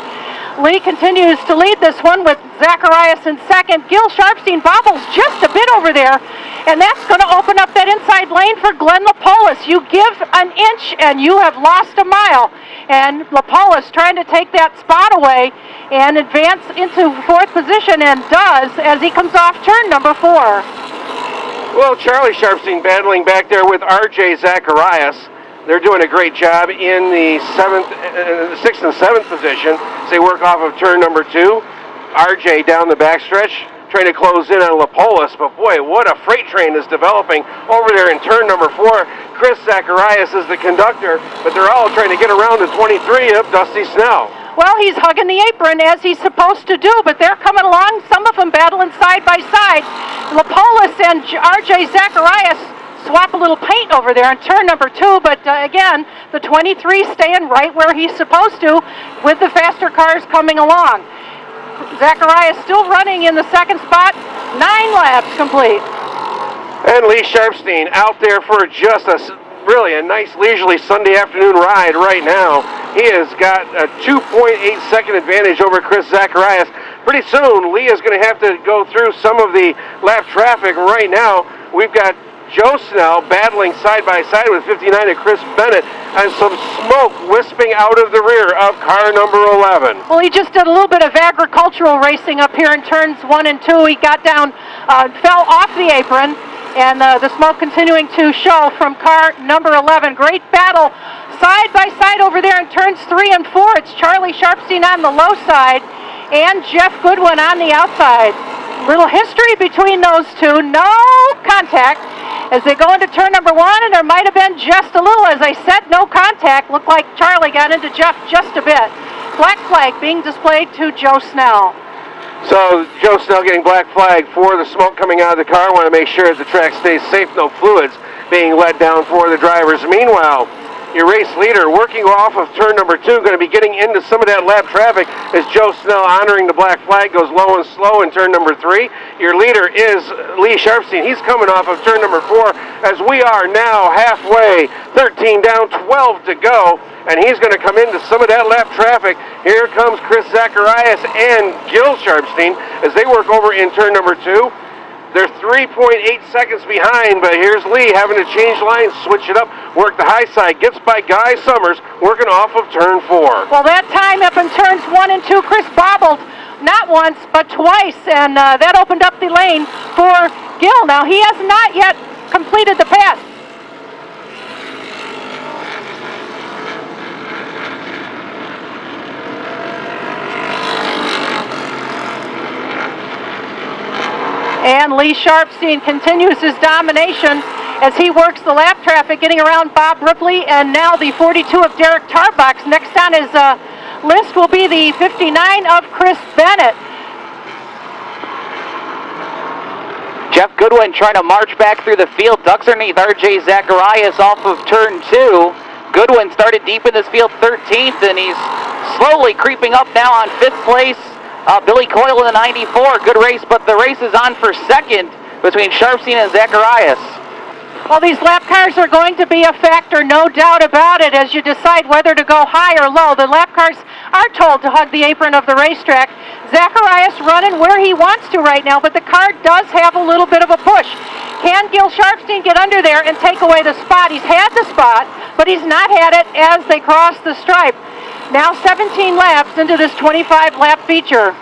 Lee continues to lead this one with Zacharias in second. Gil Sharfstein bobbles just a bit over there, and that's going to open up that inside lane for Glenn Lapolis. You give an inch, and you have lost a mile. And Lapolis trying to take that spot away and advance into 4th position, and does as he comes off turn number 4. Well, Charlie Sharfstein battling back there with R.J. Zacharias. They're doing a great job in the 6th and 7th position as they work off of turn number 2. R.J. down the backstretch, trying to close in on Lapolis, but boy, what a freight train is developing over there in turn number 4. Chris Zacharias is the conductor, but they're all trying to get around the 23 of Dusty Snell. Well, he's hugging the apron as he's supposed to do, but they're coming along, some of them battling side by side. Lapolis and R.J. Zacharias swap a little paint over there in turn number 2, but again, the 23 staying right where he's supposed to with the faster cars coming along. Zacharias still running in the 2nd spot, 9 laps complete. And Lee Sharfstein out there for just really a nice leisurely Sunday afternoon ride right now. He has got a 2.8 second advantage over Chris Zacharias. Pretty soon, Lee is going to have to go through some of the lap traffic. Right now, we've got Joe Snell battling side by side with 59 and Chris Bennett, and some smoke wisping out of the rear of car number 11. Well, he just did a little bit of agricultural racing up here in turns 1 and 2. He got down, fell off the apron, and the smoke continuing to show from car number 11. Great battle side by side over there in turns 3 and 4. It's Charlie Sharfstein on the low side and Jeff Goodwin on the outside. Little history between those two. No contact as they go into turn number 1, and there might have been just a little, as I said, no contact. Looked like Charlie got into Jeff just a bit. Black flag being displayed to Joe Snell. So Joe Snell getting black flag for the smoke coming out of the car. Want to make sure the track stays safe, no fluids being let down for the drivers. Meanwhile, your race leader working off of turn number 2, going to be getting into some of that lap traffic as Joe Snell honoring the black flag goes low and slow in turn number 3. Your leader is Lee Sharfstein. He's coming off of turn number 4 as we are now halfway, 13 down, 12 to go. And he's going to come into some of that lap traffic. Here comes Chris Zacharias and Gil Sharfstein as they work over in turn number 2. They're 3.8 seconds behind, but here's Lee having to change lines, switch it up, work the high side, gets by Guy Summers, working off of turn 4. Well, that time up in turns 1 and 2, Chris bobbled not once, but twice, and that opened up the lane for Gil. Now, he has not yet completed the pass. And Lee Sharfstein continues his domination as he works the lap traffic, getting around Bob Ripley, and now the 42 of Derek Tarbox. Next on his list will be the 59 of Chris Bennett. Jeff Goodwin trying to march back through the field, ducks underneath R.J. Zacharias off of turn 2. Goodwin started deep in this field 13th, and he's slowly creeping up now on 5th place. Billy Coyle in the 94, good race, but the race is on for second between Sharfstein and Zacharias. Well, these lap cars are going to be a factor, no doubt about it, as you decide whether to go high or low. The lap cars are told to hug the apron of the racetrack. Zacharias running where he wants to right now, but the car does have a little bit of a push. Can Gil Sharfstein get under there and take away the spot? He's had the spot, but he's not had it as they cross the stripe. Now 17 laps into this 25-lap feature.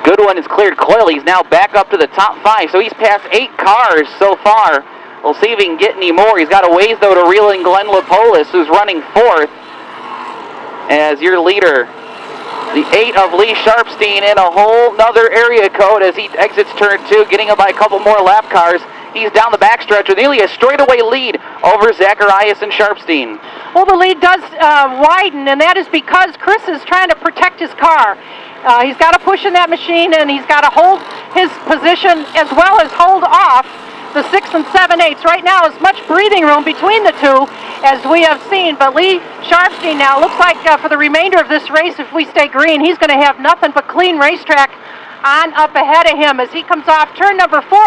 Goodwin is cleared Coyle. He's now back up to the top 5, so he's passed 8 cars so far. We'll see if he can get any more. He's got a ways, though, to reel in Glenn Lapolis, who's running 4th as your leader. The 8 of Lee Sharfstein in a whole nother area code as he exits turn 2, getting him by a couple more lap cars. He's down the backstretch with nearly a straightaway lead over Zacharias and Sharfstein. Well, the lead does widen, and that is because Chris is trying to protect his car. He's got to push in that machine, and he's got to hold his position as well as hold off the 6 and 7/8. Right now, as much breathing room between the two as we have seen, but Lee Sharfstein now looks like for the remainder of this race, if we stay green, he's going to have nothing but clean racetrack on up ahead of him as he comes off turn number 4.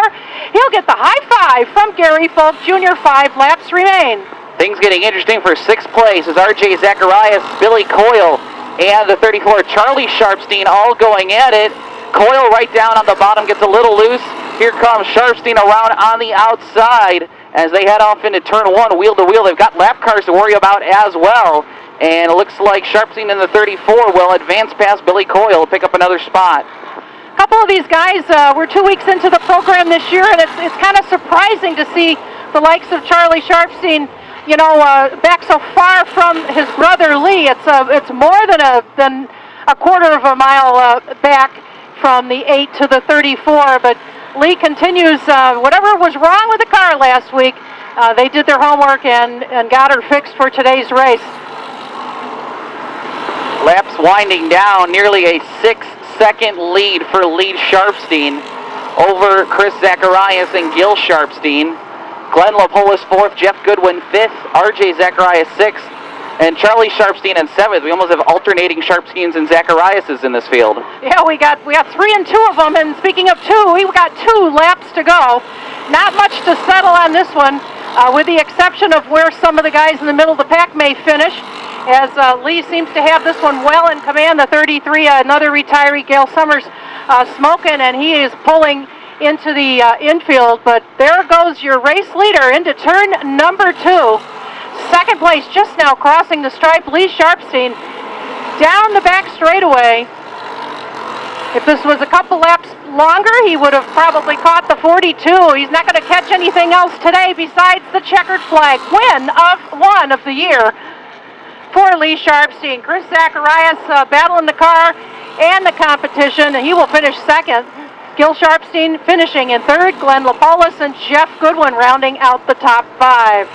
He'll get the high 5 from Gary Folk Jr. 5 laps remain. Things getting interesting for 6th place as R.J. Zacharias, Billy Coyle, and the 34 Charlie Sharfstein all going at it. Coyle right down on the bottom gets a little loose. Here comes Sharfstein around on the outside as they head off into turn 1, wheel to wheel. They've got lap cars to worry about as well. And it looks like Sharfstein in the 34 will advance past Billy Coyle, pick up another spot. A couple of these guys were 2 weeks into the program this year, and it's kind of surprising to see the likes of Charlie Sharfstein, you know, back so far from his brother Lee. It's more than a quarter of a mile back from the 8 to the 34, but Lee continues, whatever was wrong with the car last week, they did their homework and got her fixed for today's race. Laps winding down, nearly a 6-second lead for Lee Sharfstein over Chris Zacharias and Gil Sharfstein. Glenn Lapolis 4th, Jeff Goodwin 5th, R.J. Zacharias 6th, and Charlie Sharfstein in 7th. We almost have alternating Sharfsteins and Zachariases in this field. Yeah, we got 3 and 2 of them, and speaking of 2, we got 2 laps to go. Not much to settle on this one, with the exception of where some of the guys in the middle of the pack may finish, as Lee seems to have this one well in command. The 33, another retiree, Gail Summers, smoking, and he is pulling into the infield, but there goes your race leader into turn number 2. 2nd place just now crossing the stripe, Lee Sharfstein, down the back straightaway. If this was a couple laps longer, he would have probably caught the 42. He's not going to catch anything else today besides the checkered flag win of the year for Lee Sharfstein. Chris Zacharias battling the car and the competition, and he will finish 2nd. Gil Sharfstein finishing in 3rd, Glenn Lapolis and Jeff Goodwin rounding out the top 5.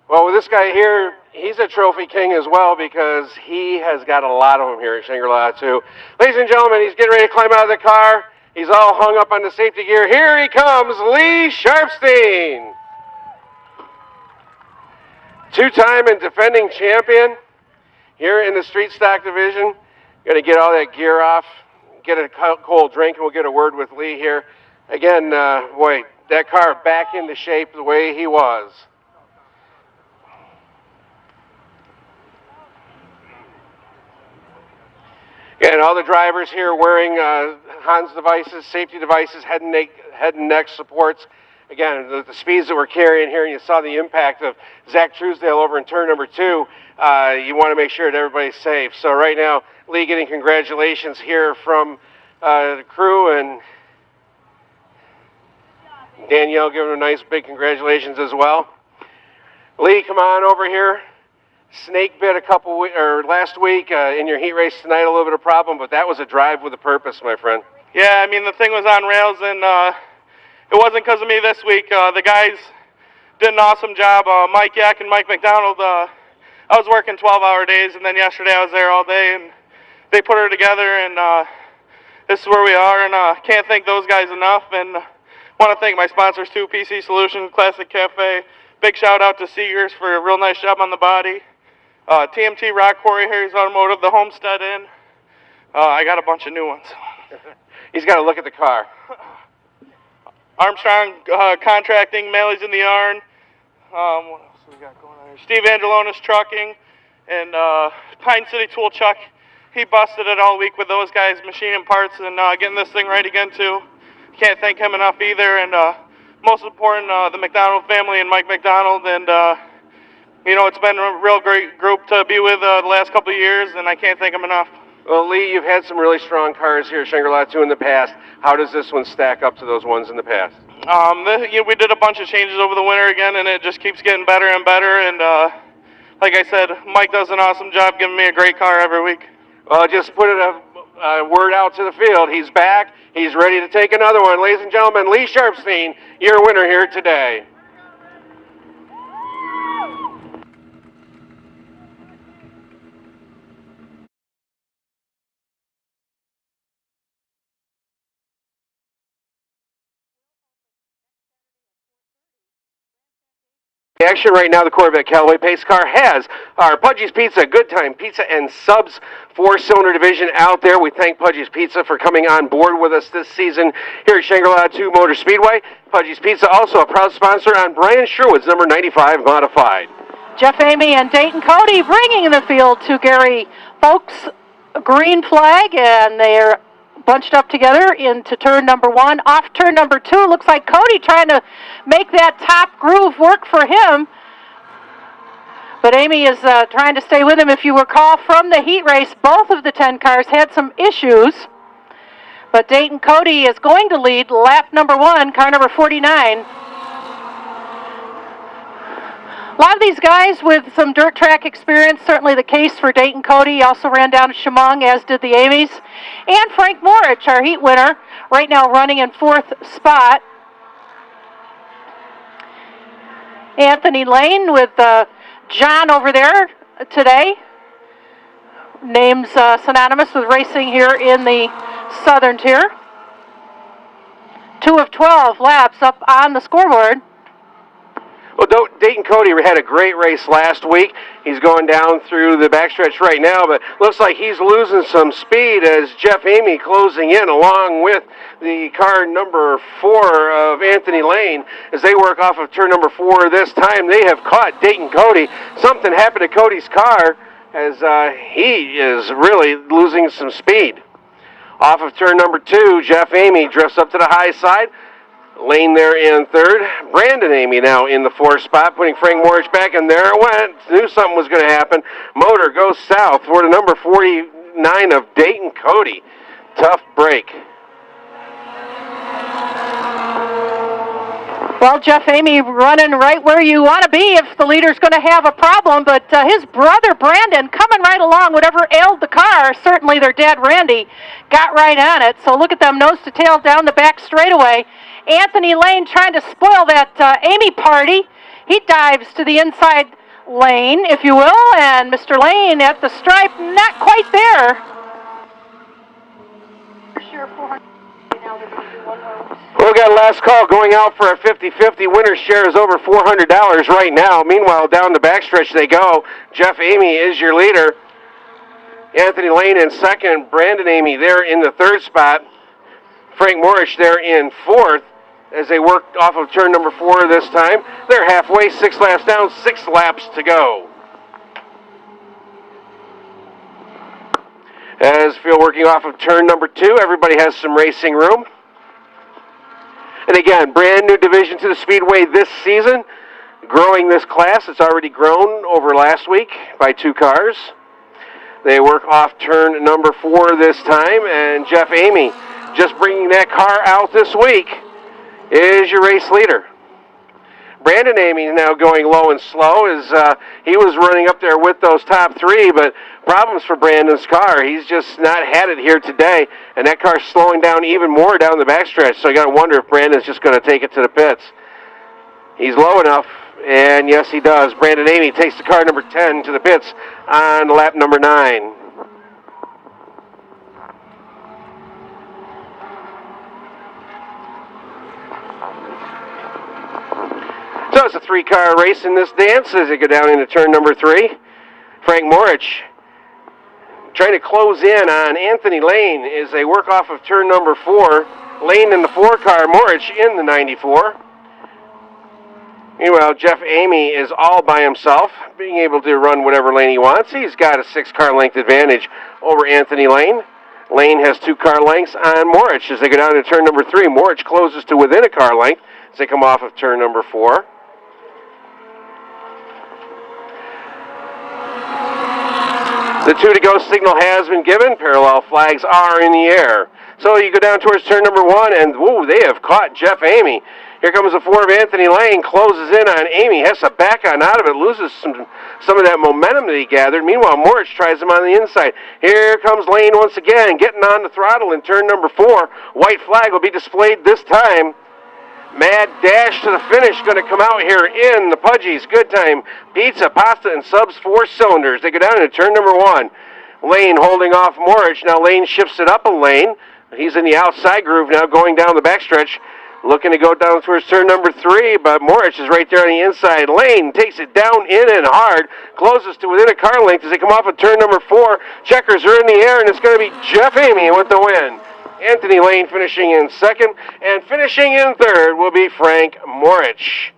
Well, with this guy here, he's a trophy king as well because he has got a lot of them here at Shangri-La too. Ladies and gentlemen, he's getting ready to climb out of the car. He's all hung up on the safety gear. Here he comes, Lee Sharfstein. 2-time and defending champion here in the street stock division. Going to get all that gear off, get a cold drink, and we'll get a word with Lee here. Again, boy, that car back into shape the way he was. And all the drivers here wearing Hans devices, safety devices, head and neck supports. Again, the speeds that we're carrying here, and you saw the impact of Zach Truesdale over in turn number 2. You want to make sure that everybody's safe. So right now, Lee getting congratulations here from the crew, and Danielle giving a nice big congratulations as well. Lee, come on over here. Snake bit last week in your heat race tonight, a little bit of problem, but that was a drive with a purpose, my friend. Yeah, I mean, the thing was on rails, and it wasn't because of me this week. The guys did an awesome job. Mike Yack and Mike McDonald, I was working 12-hour days, and then yesterday I was there all day, and they put her together, and this is where we are, and can't thank those guys enough, and want to thank my sponsors too, PC Solutions, Classic Cafe. Big shout out to Seegers for a real nice job on the body. TMT Rock Quarry, Harry's Automotive, the Homestead Inn. I got a bunch of new ones. He's got to look at the car. Armstrong Contracting, Maley's in the Yarn. What else we got going on here? Steve Angelonis Trucking and Pine City Tool Chuck. He busted it all week with those guys, machining parts and getting this thing right again too. Can't thank him enough either. And most important, the McDonald family and Mike McDonald. And you know, it's been a real great group to be with the last couple of years, and I can't thank them enough. Well, Lee, you've had some really strong cars here at Shangri-La too in the past. How does this one stack up to those ones in the past? We did a bunch of changes over the winter again, and it just keeps getting better and better. And like I said, Mike does an awesome job giving me a great car every week. Well, just put a word out to the field. He's back. He's ready to take another one. Ladies and gentlemen, Lee Sharfstein, your winner here today. Action right now, the Corvette Callaway pace car has our Pudgy's Pizza, Good Time Pizza and Subs 4-cylinder division out there. We thank Pudgy's Pizza for coming on board with us this season here at Shangri-La 2 Motor Speedway. Pudgy's Pizza also a proud sponsor on Brian Sherwood's number 95 Modified. Jeff Amy and Dayton Cody bringing the field to Gary Folks' green flag, and they're bunched up together into turn number 1. Off turn number 2, looks like Cody trying to make that top groove work for him. But Amy is trying to stay with him. If you recall from the heat race, both of the 10 cars had some issues. But Dayton Cody is going to lead lap number 1, car number 49. A lot of these guys with some dirt track experience, certainly the case for Dayton Cody. He also ran down to Chemung, as did the Amy's. And Frank Morich, our heat winner, right now running in 4th spot. Anthony Lane with John over there today. Names synonymous with racing here in the Southern Tier. 2 of 12 laps up on the scoreboard. Well, Dayton Cody had a great race last week. He's going down through the backstretch right now, but looks like he's losing some speed as Jeff Amy closing in along with the car number 4 of Anthony Lane. As they work off of turn number 4 this time, they have caught Dayton Cody. Something happened to Cody's car as he is really losing some speed. Off of turn number 2, Jeff Amy drifts up to the high side. Lane there in 3rd. Brandon Amy now in the 4th spot, putting Frank Morich back, and there it went. Knew something was going to happen. Motor goes south for the number 49 of Dayton Cody. Tough break. Well, Jeff Amy running right where you want to be if the leader's going to have a problem, but his brother Brandon coming right along. Whatever ailed the car, certainly their dad Randy got right on it. So look at them nose to tail down the back straightaway. Anthony Lane trying to spoil that Amy party. He dives to the inside lane, if you will, and Mr. Lane at the stripe, not quite there. Sure, 400. Now they're going to do one more. Well, we got a last call going out for a 50-50. Winner's share is over $400 right now. Meanwhile, down the backstretch they go. Jeff Amy is your leader. Anthony Lane in 2nd. Brandon Amy there in the 3rd spot. Frank Morich there in 4th. As they work off of turn number 4 this time. They're halfway, 6 laps down, 6 laps to go. As field working off of turn number 2, everybody has some racing room. And again, brand new division to the Speedway this season. Growing this class, it's already grown over last week by 2 cars. They work off turn number 4 this time, and Jeff Amy just bringing that car out this week is your race leader. Brandon Amy now going low and slow as he was running up there with those top 3, but problems for Brandon's car. He's just not had it here today, and that car's slowing down even more down the backstretch, so you got to wonder if Brandon's just going to take it to the pits. He's low enough, and yes, he does. Brandon Amy takes the car number 10 to the pits on lap number 9. So it's a 3-car race in this dance as they go down into turn number 3. Frank Morich trying to close in on Anthony Lane as they work off of turn number 4. Lane in the 4 car, Morich in the 94. Meanwhile, Jeff Amy is all by himself, being able to run whatever lane he wants. He's got a 6-car length advantage over Anthony Lane. Lane has 2 car lengths on Morich as they go down to turn number 3. Morich closes to within a car length as they come off of turn number 4. The 2 to go signal has been given. Parallel flags are in the air. So you go down towards turn number 1, and whoa, they have caught Jeff Amy. Here comes the 4 of Anthony Lane, closes in on Amy, has to back on out of it, loses some of that momentum that he gathered. Meanwhile, Morich tries him on the inside. Here comes Lane once again, getting on the throttle in turn number 4. White flag will be displayed this time. Mad dash to the finish going to come out here in the Pudgies. Good time. Pizza, pasta, and subs 4 cylinders. They go down into turn number 1. Lane holding off Morich. Now Lane shifts it up a lane. He's in the outside groove now going down the backstretch. Looking to go down towards turn number 3, but Morich is right there on the inside. Lane takes it down in and hard. Closes to within a car length as they come off of turn number 4. Checkers are in the air, and it's going to be Jeff Amy with the win. Anthony Lane finishing in 2nd, and finishing in 3rd will be Frank Morich.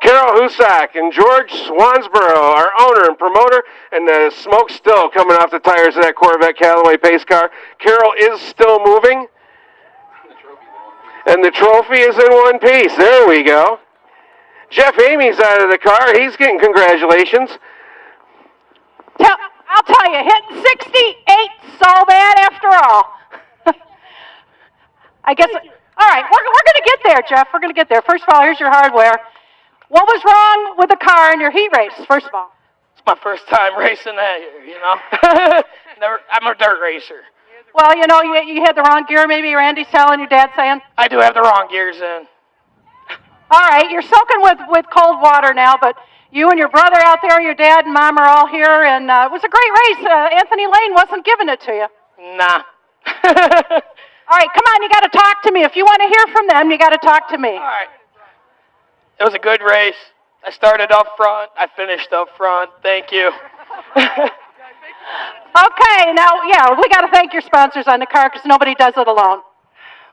Carol Husak and George Swansboro, our owner and promoter, and the smoke's still coming off the tires of that Corvette Callaway pace car. Carol is still moving, and the trophy is in one piece. There we go. Jeff Amy's out of the car. He's getting congratulations. I'll tell you, hitting 68 so bad after all. I guess, all right, we're going to get there, Jeff. We're going to get there. First of all, here's your hardware. What was wrong with the car in your heat race, first of all? It's my first time racing that year, you know. I'm a dirt racer. Well, you know, you had the wrong gear, maybe Randy's telling your dad saying? I do have the wrong gears in. All right, you're soaking with cold water now, but you and your brother out there, your dad and mom are all here, and it was a great race. Anthony Lane wasn't giving it to you. Nah. All right, come on, you got to talk to me. If you want to hear from them, you got to talk to me. All right. It was a good race. I started up front. I finished up front. Thank you. Okay, now, yeah, we got to thank your sponsors on the car because nobody does it alone.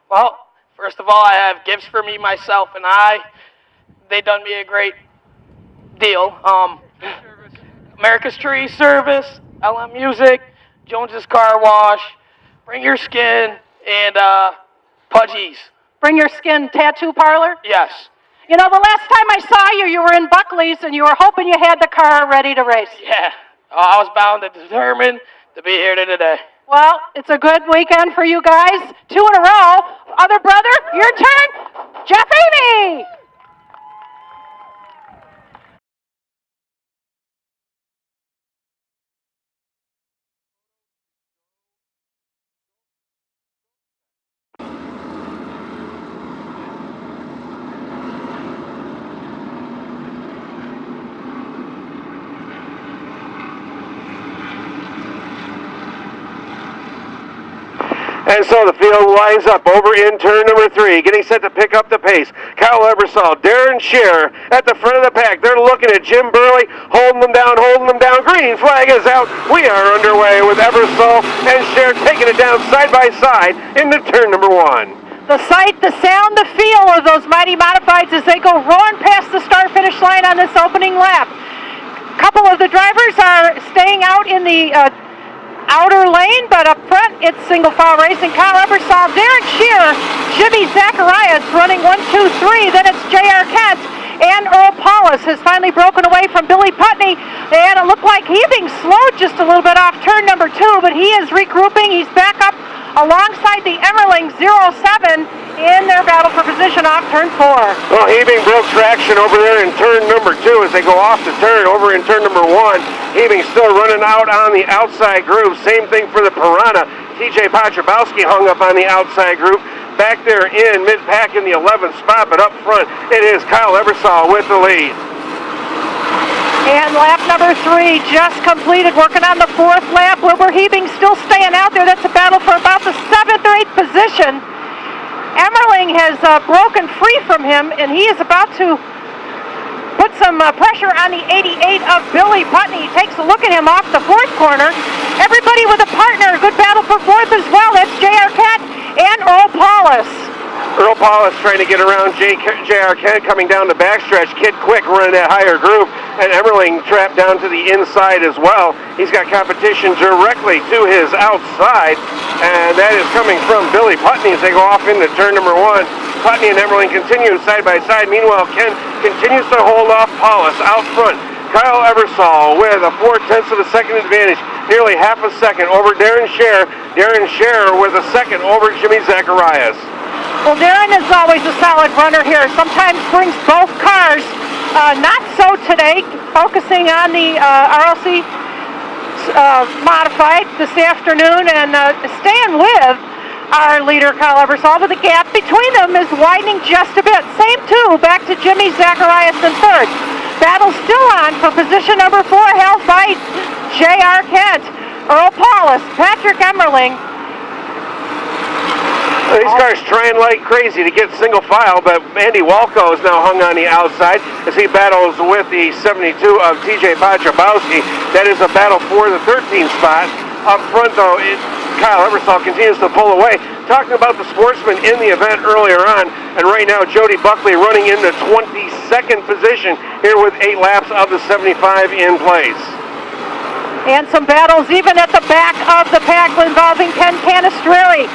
Well, first of all, I have gifts for me, myself, and I. They done me a great deal. America's Tree Service, LM Music, Jones's Car Wash, Bring Your Skin, and Pudgies. Bring Your Skin Tattoo Parlor? Yes. You know, the last time I saw you, you were in Buckley's and you were hoping you had the car ready to race. Yeah. I was bound and determined to be here today. Well, it's a good weekend for you guys. 2 in a row. Other brother, your turn. Jeff Amy. And so the field lines up over in turn number 3, getting set to pick up the pace. Kyle Ebersol, Darren Scheer at the front of the pack. They're looking at Jim Burley, holding them down. Green flag is out. We are underway with Ebersol and Scheer taking it down side by side into turn number 1. The sight, the sound, the feel of those mighty modifieds as they go roaring past the start-finish line on this opening lap. A couple of the drivers are staying out in the outer lane, but up front it's single file racing. Kyle Ebersol, Darren Scheer, Jimmy Zacharias running 1, 2, 3. Then it's J.R. Kent and Earl Paulus has finally broken away from Billy Putney. And it looked like he's being slowed just a little bit off turn number 2, but he is regrouping. He's back up alongside the Emmerling 07 in their battle for position off turn 4. Well, Hebing broke traction over there in turn number 2 as they go off the turn over in turn number 1. Hebing still running out on the outside groove. Same thing for the Piranha. TJ Piotrowski hung up on the outside groove. Back there in mid-pack in the 11th spot, but up front it is Kyle Ebersol with the lead. And lap number 3 just completed, working on the 4th lap. Wilbur Hebing still staying out there. That's a battle for about the 7th or 8th position. Emmerling has broken free from him, and he is about to put some pressure on the 88 of Billy Putney. He takes a look at him off the fourth corner. Everybody with a partner. Good battle for fourth as well. That's J.R. Kent and Earl Paulus. Earl Paulus trying to get around J.R. Kent coming down the backstretch. Kid Quick running that higher groove, and Emmerling trapped down to the inside as well. He's got competition directly to his outside, and that is coming from Billy Putney as they go off into turn number one. Putney and Emmerling continue side by side. Meanwhile, Kent continues to hold off Paulus out front. Kyle Ebersol with a 0.4 of a second advantage, nearly half a second over Darren Scher. Darren Scher with a second over Jimmy Zacharias. Well, Darren is always a solid runner here. Sometimes brings both cars. Not so today, focusing on the ROC modified this afternoon and staying with our leader, Kyle Ebersol, but the gap between them is widening just a bit. Same two, back to Jimmy Zacharias in third. Battle still on for position number 4, held by J.R. Kent, Earl Paulus, Patrick Emmerling. These cars trying like crazy to get single file, but Andy Walco is now hung on the outside as he battles with the 72 of TJ Pachabowski. That is a battle for the 13th spot. Up front, though, Kyle Ebersol continues to pull away. Talking about the Sportsman in the event earlier on, and right now Jody Buckley running in the 22nd position here with 8 laps of the 75 in place. And some battles even at the back of the pack involving Ken Canistreri.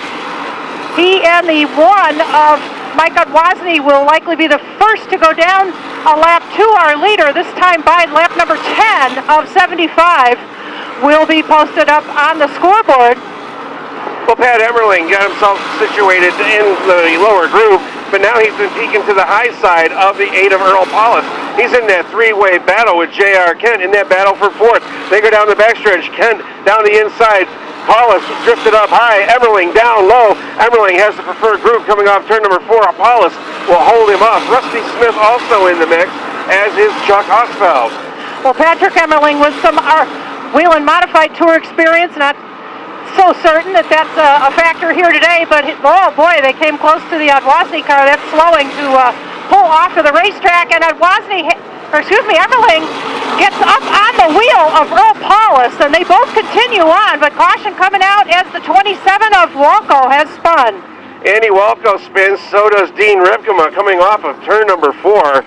He and the one of Mike Odwosny will likely be the first to go down a lap to our leader, this time by lap number 10 of 75 will be posted up on the scoreboard. Well, Pat Emmerling got himself situated in the lower groove, but now he's been peeking to the high side of the 8 of Earl Paulus. He's in that three-way battle with J.R. Kent in that battle for fourth. They go down the backstretch. Kent down the inside. Paulus drifted up high. Emmerling down low. Emmerling has the preferred groove coming off turn number 4. Paulus will hold him off. Rusty Smith also in the mix, as is Chuck Hosfeld. Well, Patrick Emmerling with some Whelen Modified Tour experience, not so certain that that's a factor here today, but oh boy, they came close to the Odwosny car. That's slowing to pull off to the racetrack, and Emmerling gets up on the wheel of Earl Paulus, and they both continue on, but caution coming out as the 27 of Walco has spun. Andy Walco spins, so does Dean Ripkema coming off of turn number 4,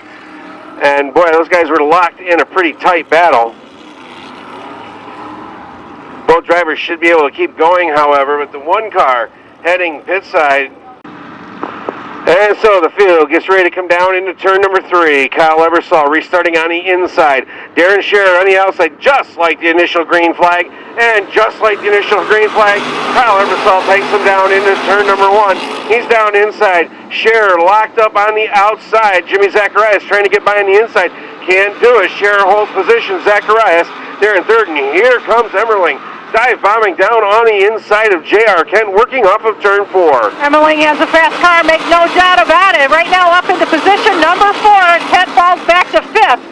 and boy, those guys were locked in a pretty tight battle. Both drivers should be able to keep going, however, but the one car heading pit side. And so the field gets ready to come down into turn number 3. Kyle Ebersol restarting on the inside. Darren Scher on the outside, just like the initial green flag. And just like the initial green flag, Kyle Ebersol takes him down into turn number 1. He's down inside. Scher locked up on the outside. Jimmy Zacharias trying to get by on the inside. Can't do it. Scher holds position. Zacharias there in third. And here comes Emmerling. Dive bombing down on the inside of J.R. Kent, working off of turn 4. Emmerling has a fast car, make no doubt about it. Right now up into position number 4, and Kent falls back to 5th.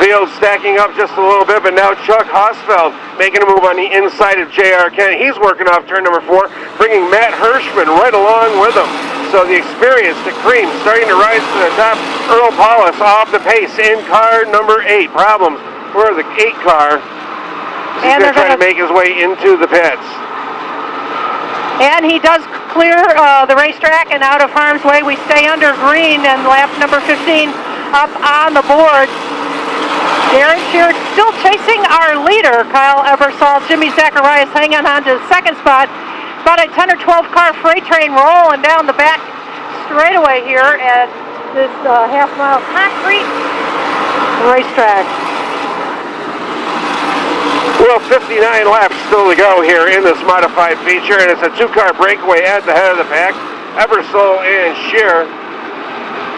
Field stacking up just a little bit, but now Chuck Hosfeld making a move on the inside of J.R. Kent. He's working off turn number 4, bringing Matt Hirschman right along with him. So the experience, the cream, starting to rise to the top. Earl Paulus off the pace in car number 8. Problems for the 8 car. He's going to try to make his way into the pits. And he does clear the racetrack and out of harm's way. We stay under green, and lap number 15 up on the board. Darren Scher still chasing our leader, Kyle Ebersol. Jimmy Zacharias hanging on to the second spot. About a 10 or 12 car freight train rolling down the back straightaway here at this half-mile concrete racetrack. Well, 59 laps still to go here in this modified feature, and it's a 2-car breakaway at the head of the pack. Ebersol and Scher.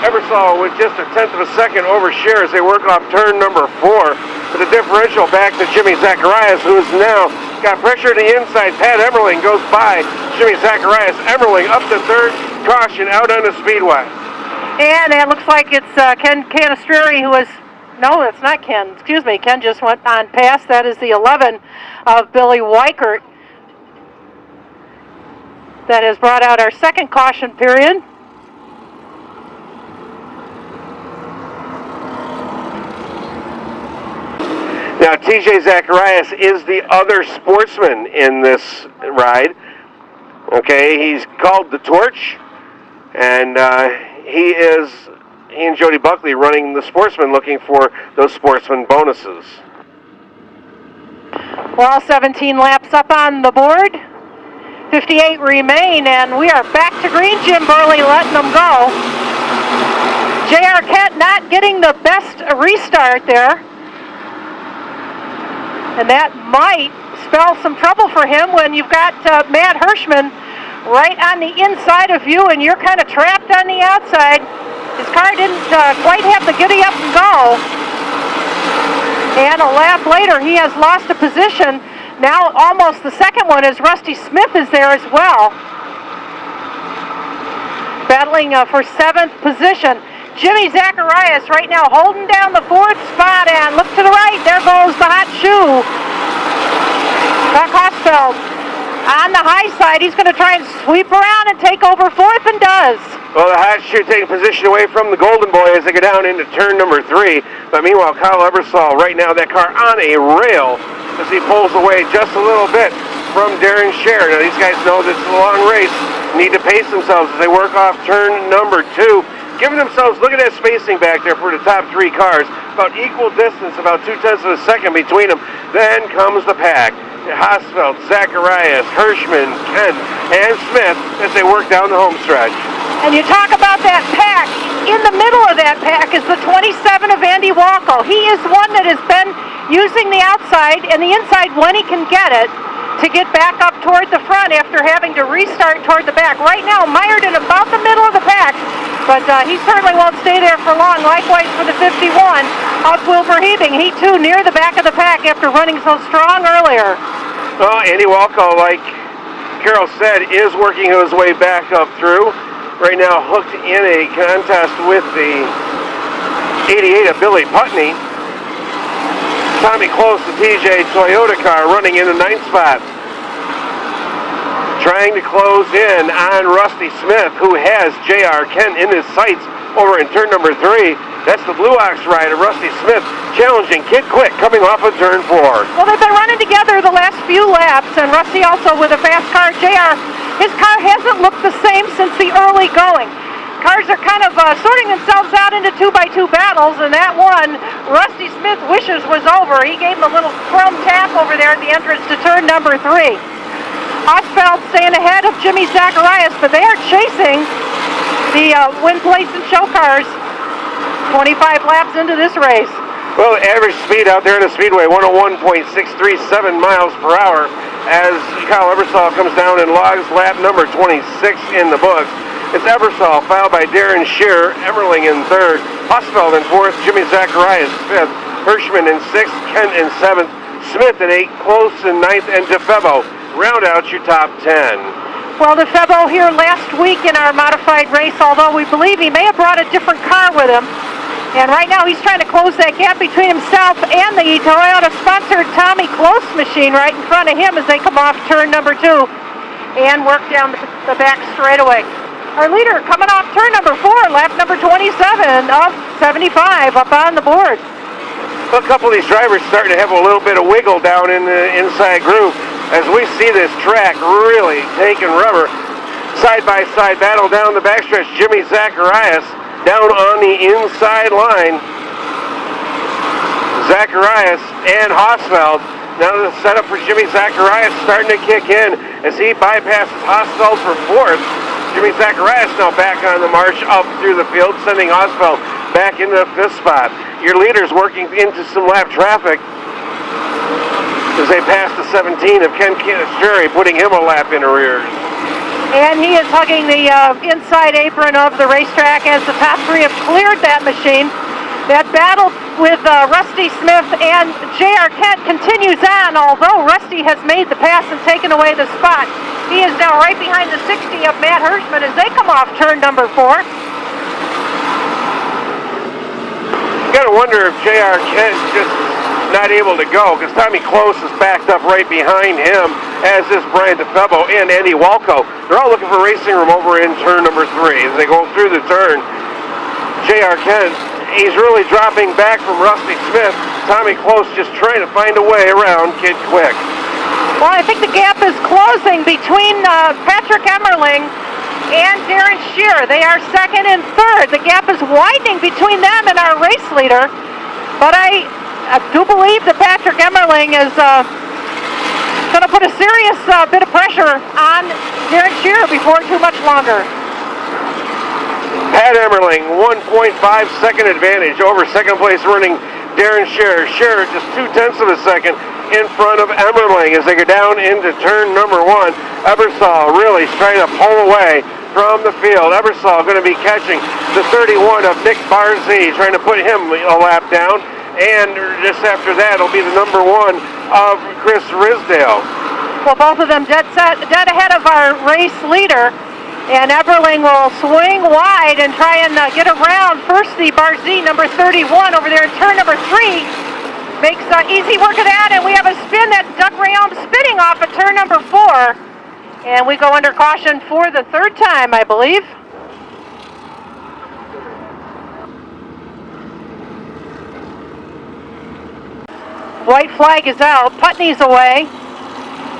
Ebersol with just a 1/10 of a second over Scher as they work off turn number 4. But the differential back to Jimmy Zacharias, who's now got pressure to the inside. Pat Emmerling goes by Jimmy Zacharias. Emmerling up to third. Caution out on the Speedway. And it looks like it's Ken Canistreri who is... No, it's not Ken. Excuse me. Ken just went on past. That is the 11 of Billy Weichert. That has brought out our second caution period. Now, TJ Zacharias is the other sportsman in this ride. Okay, he's called the Torch, and he and Jody Buckley running the Sportsman, looking for those Sportsman bonuses. Well, 17 laps up on the board. 58 remain, and we are back to green. Jim Burley letting them go. J.R. Kent not getting the best restart there. And that might spell some trouble for him when you've got Matt Hirschman right on the inside of you and you're kind of trapped on the outside. His car didn't quite have the giddy up and go. And a lap later, he has lost a position. Now almost the second one as Rusty Smith is there as well. Battling for 7th position. Jimmy Zacharias right now holding down the 4th spot, and look to the right, there goes the hot shoe. Buck Hosfeld on the high side. He's going to try and sweep around and take over 4th, and does. Well, the hot shoe taking position away from the Golden Boy as they go down into turn number 3. But meanwhile, Kyle Ebersol right now, that car on a rail as he pulls away just a little bit from Darren Scher. Now, these guys know this is a long race, need to pace themselves as they work off turn number 2. Giving themselves, look at that spacing back there for the top 3 cars. About equal distance, about 0.2 of a second between them. Then comes the pack. Hosfeld, Zacharias, Hirschman, Kent, and Smith as they work down the home stretch. And you talk about that pack. In the middle of that pack is the 27 of Andy Walko. He is one that has been using the outside and the inside when he can get it to get back up toward the front after having to restart toward the back. Right now, mired in about the middle of the pack, but he certainly won't stay there for long. Likewise for the 51 of Wilbur Hebing. He too near the back of the pack after running so strong earlier. Well, Andy Walko, like Carol said, is working his way back up through. Right now hooked in a contest with the 88 of Billy Putney. Tommy Close, the TJ Toyota car, running in the 9th spot. Trying to close in on Rusty Smith, who has J.R. Kent in his sights over in turn number 3. That's the Blue Ox rider, Rusty Smith, challenging Kid Quick coming off of turn 4. Well, they've been running together the last few laps, and Rusty also with a fast car. J.R., his car hasn't looked the same since the early going. Cars are kind of sorting themselves out into 2x2 battles, and that one, Rusty Smith wishes was over. He gave him a little chrome tap over there at the entrance to turn number 3. Hosfeld staying ahead of Jimmy Zacharias, but they are chasing the win place and show cars 25 laps into this race. Well, average speed out there in the Speedway, 101.637 miles per hour as Kyle Ebersol comes down and logs lap number 26 in the books. It's Ebersol, followed by Darren Scher, Emmerling in 3rd, Hosfeld in 4th, Jimmy Zacharias 5th, Hirschman in 6th, Kent in 7th, Smith in 8th, Close in 9th, and DeFebo round out your top 10. Well, DeFebo here last week in our modified race, although we believe he may have brought a different car with him. And right now he's trying to close that gap between himself and the Toyota-sponsored Tommy Close machine right in front of him as they come off turn number 2 and work down the back straightaway. Our leader coming off turn number 4, lap number 27 of 75 up on the board. A couple of these drivers starting to have a little bit of wiggle down in the inside groove as we see this track really taking rubber. Side-by-side battle down the backstretch. Jimmy Zacharias down on the inside line. Zacharias and Hosfeld. Now the setup for Jimmy Zacharias starting to kick in as he bypasses Hosfeld for 4th. Jimmy Zacharias now back on the march up through the field, sending Hosfeld back into the 5th spot. Your leaders working into some lap traffic as they pass the 17 of Ken Canisteri, putting him a lap in arrears. And he is hugging the inside apron of the racetrack as the top 3 have cleared that machine. That battle with Rusty Smith and J.R. Kent continues on, although Rusty has made the pass and taken away the spot. He is now right behind the 60 of Matt Hirschman as they come off turn number 4. You gotta wonder if J.R. Kent just not able to go, because Tommy Close is backed up right behind him, as is Brian DeFebo and Andy Walko. They're all looking for racing room over in turn number 3. As they go through the turn, J.R. Kent, he's really dropping back from Rusty Smith. Tommy Close just trying to find a way around Kid Quick. Well, I think the gap is closing between Patrick Emmerling and Darren Shearer. They are second and third. The gap is widening between them and our race leader. But I do believe that Patrick Emmerling is going to put a serious bit of pressure on Darren Shearer before too much longer. Pat Emmerling, 1.5-second advantage over second place running Darren Shearer. Shearer just 0.2 of a second in front of Emmerling as they go down into turn number 1. Ebersol really trying to pull away from the field. Ebersol going to be catching the 31 of Nick Barzee, trying to put him a lap down. And just after that, it'll be the number 1 of Chris Risdale. Well, both of them dead ahead of our race leader. And Eberling will swing wide and try and get around first the Barzee, number 31, over there in turn number 3. Makes easy work of that, and we have a spin. That's Doug Rayom spinning off at turn number 4. And we go under caution for the third time, I believe. White flag is out. Putney's away.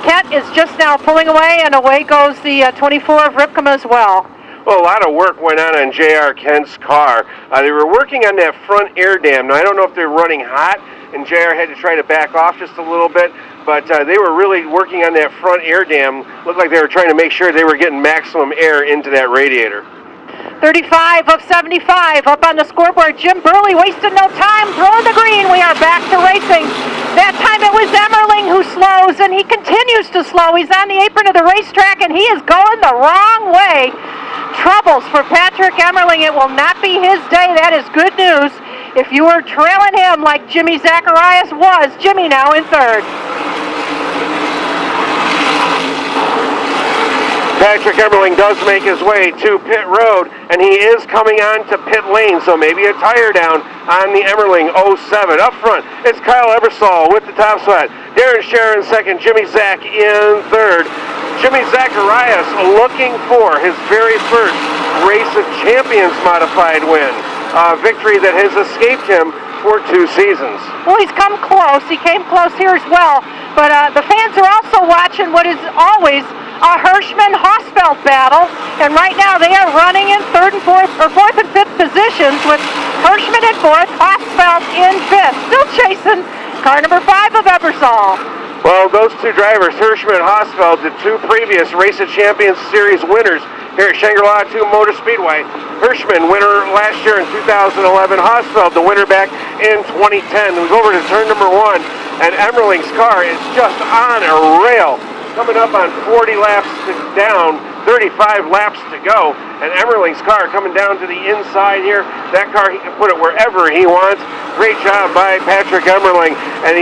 Kent is just now pulling away, and away goes the 24 of Ripcombe as well. Well, a lot of work went on J.R. Kent's car. They were working on that front air dam. Now, I don't know if they're running hot, and J.R. had to try to back off just a little bit, but they were really working on that front air dam. Looked like they were trying to make sure they were getting maximum air into that radiator. 35 of 75 up on the scoreboard. Jim Burley wasted no time throwing the green. We are back to racing. That time it was Emmerling who slows, and he continues to slow. He's on the apron of the racetrack, and he is going the wrong way. Troubles for Patrick Emmerling. It will not be his day. That is good news. If you were trailing him like Jimmy Zacharias was, Jimmy now in third. Patrick Emmerling does make his way to pit road, and he is coming on to pit lane, so maybe a tire down on the Emmerling 07. Up front, it's Kyle Ebersol with the top spot. Darren Shearer in second, Jimmy Zach in third. Jimmy Zacharias looking for his very first Race of Champions modified win. A victory that has escaped him for 2 seasons. Well, he's come close. He came close here as well. But the fans are also watching what is always a Hirschman-Hosfeld battle. And right now they are running in fourth and fifth positions with Hirschman in fourth, Hosfeld in fifth. Still chasing car number 5 of Ebersol. Well, those 2 drivers, Hirschman and Hosfeld, the 2 previous Race of Champions Series winners here at Shangri-la 2 Motor Speedway. Hirschman, winner last year in 2011. Hosfeld, the winner back in 2010. We go over to turn number 1, and Emmerling's car is just on a rail. Coming up on 40 laps down, 35 laps to go, and Emmerling's car coming down to the inside here. That car, he can put it wherever he wants. Great job by Patrick Emmerling, and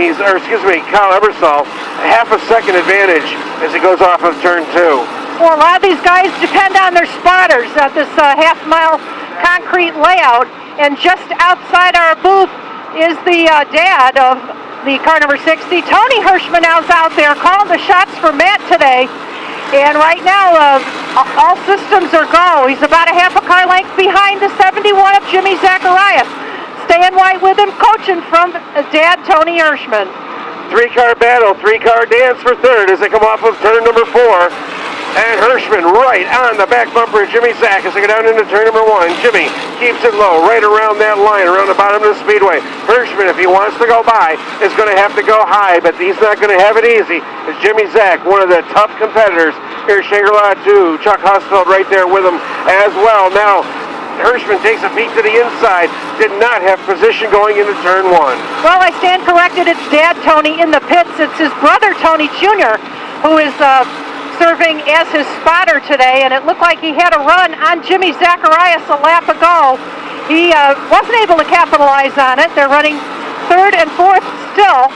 Kyle Ebersol, half a second advantage as he goes off of turn 2. Well, a lot of these guys depend on their spotters at this half-mile concrete layout, and just outside our booth is the dad of the car number 60. Tony Hirschman now's out there calling the shots for Matt today. And right now, all systems are go. He's about a half a car length behind the 71 of Jimmy Zacharias. Stan White with him, coaching from Dad Tony Hirschman. 3-car battle, 3-car dance for third as they come off of turn number 4. And Hirschman right on the back bumper of Jimmy Zach as they go down into turn number 1. Jimmy keeps it low right around that line, around the bottom of the speedway. Hirschman, if he wants to go by, is going to have to go high, but he's not going to have it easy. It's Jimmy Zach, one of the tough competitors here at Shangri-la 2. Chuck Hosfeld right there with him as well. Now, Hirschman takes a peek to the inside. Did not have position going into turn 1. Well, I stand corrected. It's Dad Tony in the pits. It's his brother Tony Jr. who is serving as his spotter today, and it looked like he had a run on Jimmy Zacharias a lap ago. He wasn't able to capitalize on it. They're running third and fourth still,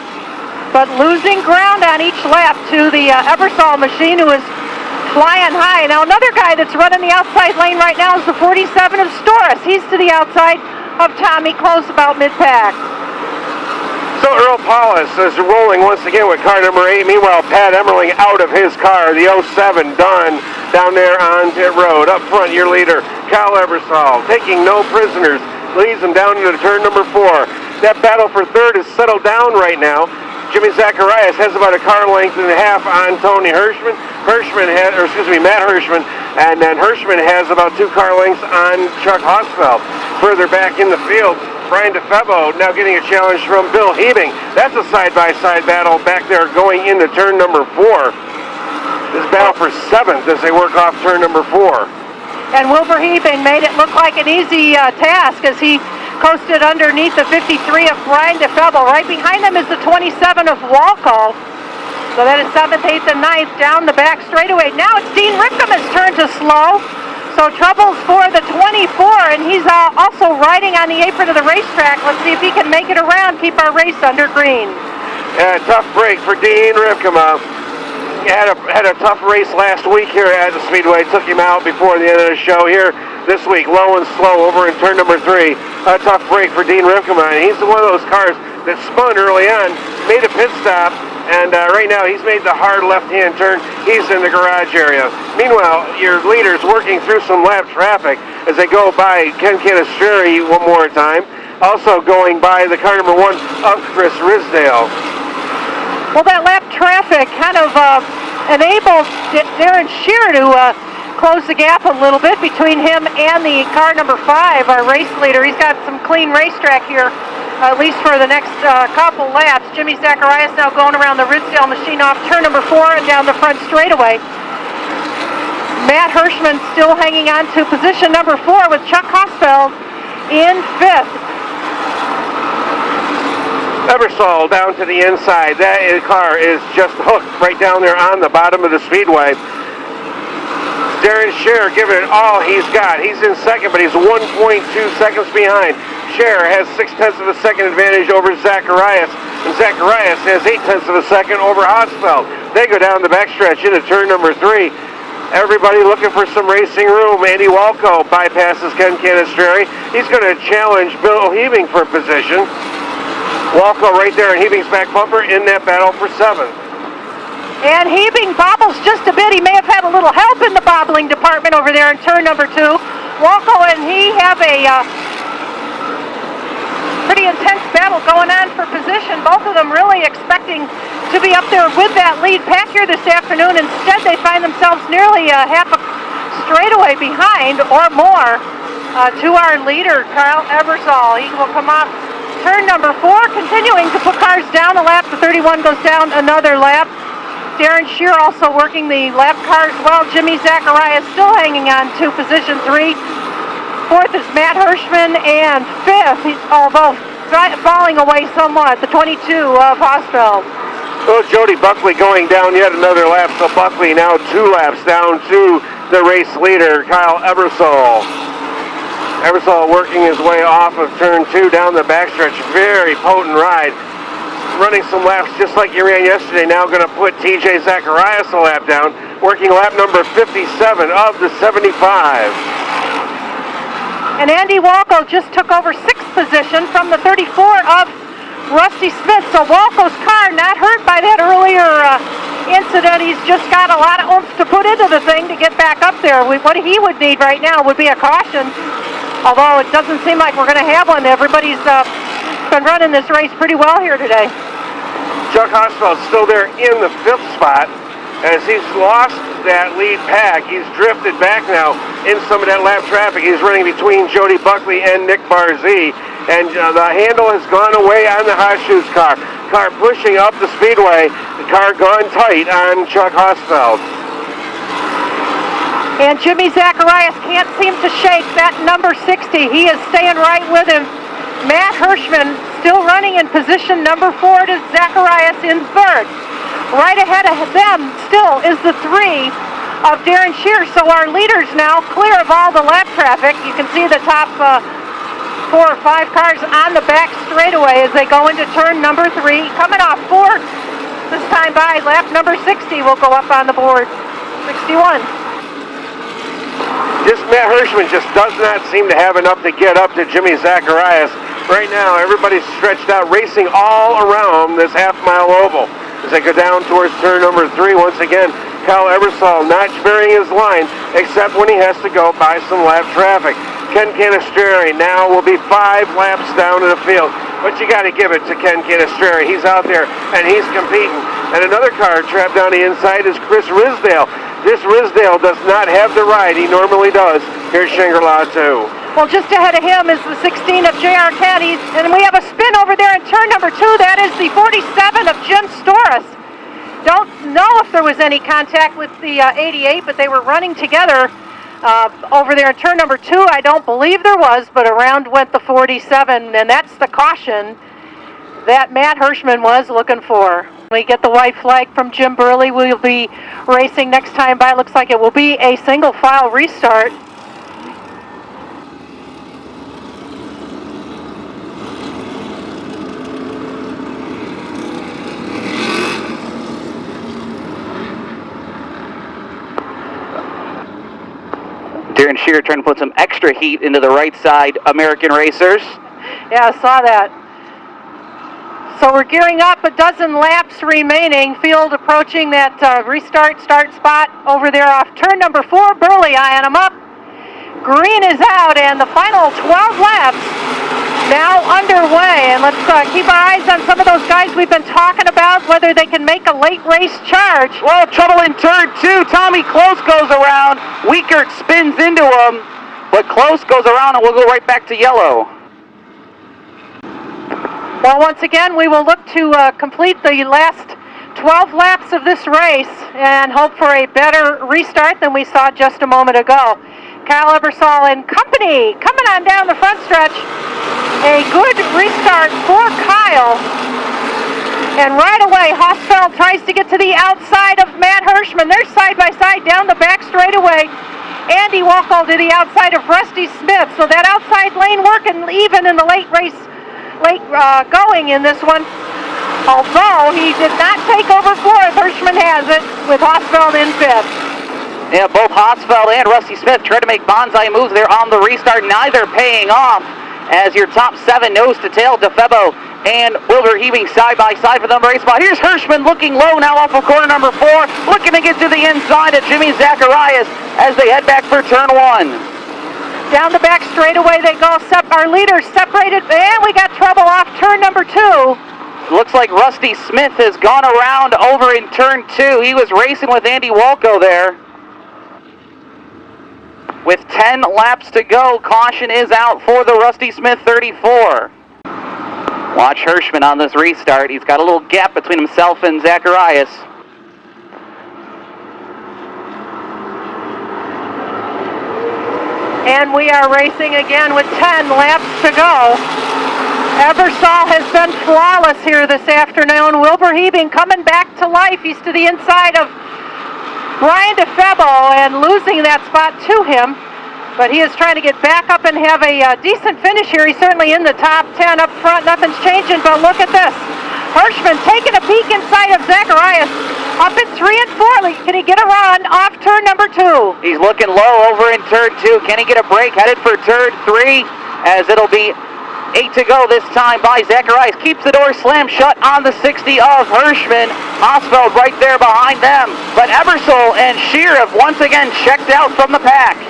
but losing ground on each lap to the Ebersol machine, who is flying high. Now another guy that's running the outside lane right now is the 47 of Storis. He's to the outside of Tommy, close about mid-pack. So Earl Paulus is rolling once again with car number 8. Meanwhile, Pat Emmerling out of his car, the 07, done down there on pit road. Up front, your leader, Kyle Ebersol, taking no prisoners, leads them down into turn number 4. That battle for third is settled down right now. Jimmy Zacharias has about a car length and a half on Tony Hirschman. Matt Hirschman, and then Hirschman has about 2 car lengths on Chuck Hosfeld. Further back in the field, Brian DeFebo now getting a challenge from Bill Hebing. That's a side-by-side battle back there going into turn number 4. This battle for 7th as they work off turn number 4. And Wilbur Hebing made it look like an easy task as he coasted underneath the 53 of Brian DeFebo. Right behind him is the 27 of Walco. So that is 7th, 8th, and 9th down the back straightaway. Now it's Dean Ripcom's turn to slow. So troubles for the 24, and he's also riding on the apron of the racetrack. Let's see if he can make it around, keep our race under green. Yeah, tough break for Dean Ripcom. Had a tough race last week here at the Speedway. Took him out before the end of the show here this week. Low and slow over in turn number 3. A tough break for Dean Ripcom. He's one of those cars that spun early on, made a pit stop, and right now he's made the hard left-hand turn. He's in the garage area. Meanwhile, your leader's working through some lap traffic as they go by Ken Canistreri one more time. Also going by the car number 1 of Chris Risdale. Well, that lap traffic kind of enabled Darren Shear to close the gap a little bit between him and the car number 5, our race leader. He's got some clean racetrack here, at least for the next couple laps. Jimmy Zacharias now going around the Ridsdale machine off turn number 4 and down the front straightaway. Matt Hirschman still hanging on to position number 4 with Chuck Hosfeld in 5th. Ebersol down to the inside. That car is just hooked right down there on the bottom of the speedway. Darren Scherer giving it all he's got. He's in second, but he's 1.2 seconds behind. Scherer has 0.6 of a second advantage over Zacharias, and Zacharias has 0.8 of a second over Hosfeld. They go down the backstretch into turn number 3. Everybody looking for some racing room. Andy Walco bypasses Ken Canistreri. He's going to challenge Bill Hebing for position. Walco right there in Hebing's back bumper in that battle for 7th. And Hebing bobbles just a bit. He may have had a little help in the bobbling department over there in turn number 2. Walco and he have a pretty intense battle going on for position. Both of them really expecting to be up there with that lead pack here this afternoon. Instead, they find themselves nearly half a straightaway behind or more to our leader, Kyle Ebersol. He will come off turn number 4, continuing to put cars down a lap. The 31 goes down another lap. Darren Shear also working the lap cars well. Jimmy Zacharias still hanging on to position 3. 4th is Matt Hirschman, and 5th, although falling away somewhat, the 22 of Hosfeld. Well, Jody Buckley going down yet another lap, so Buckley now 2 laps down to the race leader, Kyle Ebersol. Ebersol working his way off of turn 2 down the backstretch. Very potent ride. Running some laps just like you ran yesterday. Now going to put TJ Zacharias a lap down. Working lap number 57 of the 75. And Andy Walco just took over 6th position from the 34 of Rusty Smith. So Walco's car not hurt by that earlier incident. He's just got a lot of oomph to put into the thing to get back up there. What he would need right now would be a caution. Although it doesn't seem like we're going to have one. Everybody's been running this race pretty well here today. Chuck Hosfeld still there in the 5th spot. As he's lost that lead pack, he's drifted back now in some of that lap traffic. He's running between Jody Buckley and Nick Barzee. And the handle has gone away on the Hot Shoes car. Car pushing up the speedway. The car gone tight on Chuck Hosfeld. And Jimmy Zacharias can't seem to shake that number 60. He is staying right with him. Matt Hirschman still running in position number 4 to Zacharias in 3rd. Right ahead of them still is the 3 of Darren Shear. So our leaders now clear of all the lap traffic. You can see the top 4 or 5 cars on the back straightaway as they go into turn number 3. Coming off 4th this time by lap number 60 will go up on the board. 61. Just Matt Hirschman just does not seem to have enough to get up to Jimmy Zacharias. Right now, everybody's stretched out, racing all around this half-mile oval. As they go down towards turn number 3, once again, Kyle Ebersol not varying his line, except when he has to go by some lap traffic. Ken Canistreri now will be 5 laps down in the field. but you got to give it to Ken Canistrari. He's out there, and he's competing. And another car trapped on the inside is Chris Risdale. This Risdale does not have the ride he normally does here at Shangri-La 2. Well, just ahead of him is the 16 of J.R. Caddy, and we have a spin over there in turn number 2. That is the 47 of Jim Storis. Don't know if there was any contact with the 88, but they were running together over there in turn number 2. I don't believe there was, but around went the 47, and that's the caution that Matt Hirschman was looking for. We get the white flag from Jim Burley. We'll be racing next time by. Looks like it will be a single file restart. Darren Shearer trying to put some extra heat into the right side American racers. Yeah, I saw that. So we're gearing up, a dozen laps remaining. Field approaching that restart start spot over there off turn number 4. Burley eyeing them up. Green is out, and the final 12 laps now underway. And let's keep our eyes on some of those guys we've been talking about, whether they can make a late race charge. Well, trouble in turn 2. Tommy Close goes around. Wiekert spins into him, but Close goes around and we'll go right back to yellow. Well, once again, we will look to complete the last 12 laps of this race and hope for a better restart than we saw just a moment ago. Kyle Ebersol and company coming on down the front stretch. A good restart for Kyle. And right away, Hosfeld tries to get to the outside of Matt Hirschman. They're side by side down the back straightaway. Andy Wolko to the outside of Rusty Smith. So that outside lane working even in the late race, going in this one. Although he did not take over fourth, Hirschman has it with Hosfeld in fifth. Yeah, both Hosfeld and Rusty Smith tried to make bonsai moves there on the restart, neither paying off, as your top 7 nose to tail, DeFebo and Wilbur Heaving side by side for the number 8 spot. Here's Hirschman looking low now off of corner number 4, looking to get to the inside of Jimmy Zacharias as they head back for turn 1. Down the back straightaway they go. Our leaders separated, and we got trouble off turn number 2. Looks like Rusty Smith has gone around over in turn 2. He was racing with Andy Wolko there. With 10 laps to go, caution is out for the Rusty Smith 34. Watch Hirschman on this restart. He's got a little gap between himself and Zacharias. And we are racing again with 10 laps to go. Ebersol has been flawless here this afternoon. Wilbur Heaving coming back to life. He's to the inside of Brian DeFebo and losing that spot to him. But he is trying to get back up and have a decent finish here. He's certainly in the top 10 up front. Nothing's changing, but look at this. Hirschman taking a peek inside of Zacharias. Up in 3 and 4. Can he get a run off turn number 2? He's looking low over in turn 2. Can he get a break? Headed for turn 3 as it'll be 8 to go this time by Zacharias. Keeps the door slammed shut on the 60 of Hirschman. Hosfeld right there behind them. But Ebersol and Shear have once again checked out from the pack.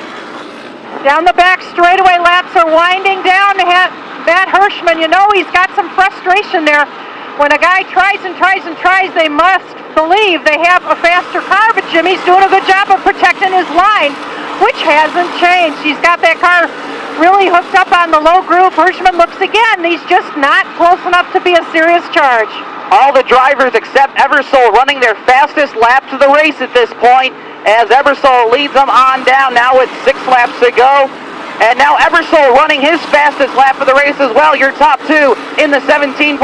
Down the back straightaway laps are winding down. Matt Hirschman, you know he's got some frustration there. When a guy tries and tries and tries, they must believe they have a faster car, but Jimmy's doing a good job of protecting his line, which hasn't changed. He's got that car really hooked up on the low groove. Hirschman looks again. He's just not close enough to be a serious charge. All the drivers except Ebersol running their fastest laps of the race at this point, as Ebersol leads them on down now with 6 laps to go. And now Ebersol running his fastest lap of the race as well. Your top 2 in the 17.6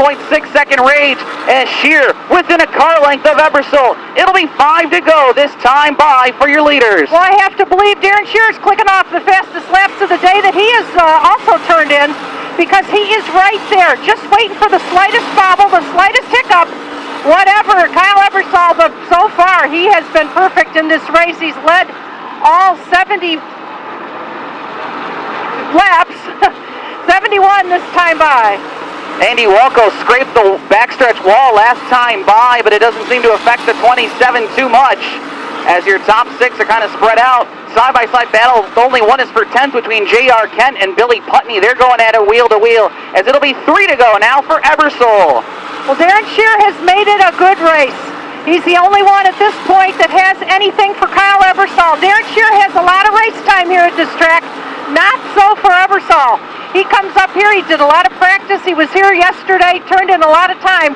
second range. And Shear within a car length of Ebersol. It'll be 5 to go this time by for your leaders. Well, I have to believe Darren Shear's clicking off the fastest laps of the day that he has also turned in, because he is right there, just waiting for the slightest bobble, the slightest hiccup, whatever. Kyle Ebersol, but so far he has been perfect in this race. He's led all 70 laps, 71 this time by. Andy Walko scraped the backstretch wall last time by, but it doesn't seem to affect the 27 too much, as your top 6 are kind of spread out. Side-by-side battle, only one is for 10th between J.R. Kent and Billy Putney. They're going at it wheel to wheel, as it'll be 3 to go now for Ebersol. Well, Darren Shear has made it a good race. He's the only one at this point that has anything for Kyle Ebersol. Darren Shear has a lot of race time here at this track. Not so for Ebersol. He comes up here, he did a lot of practice. He was here yesterday, turned in a lot of time.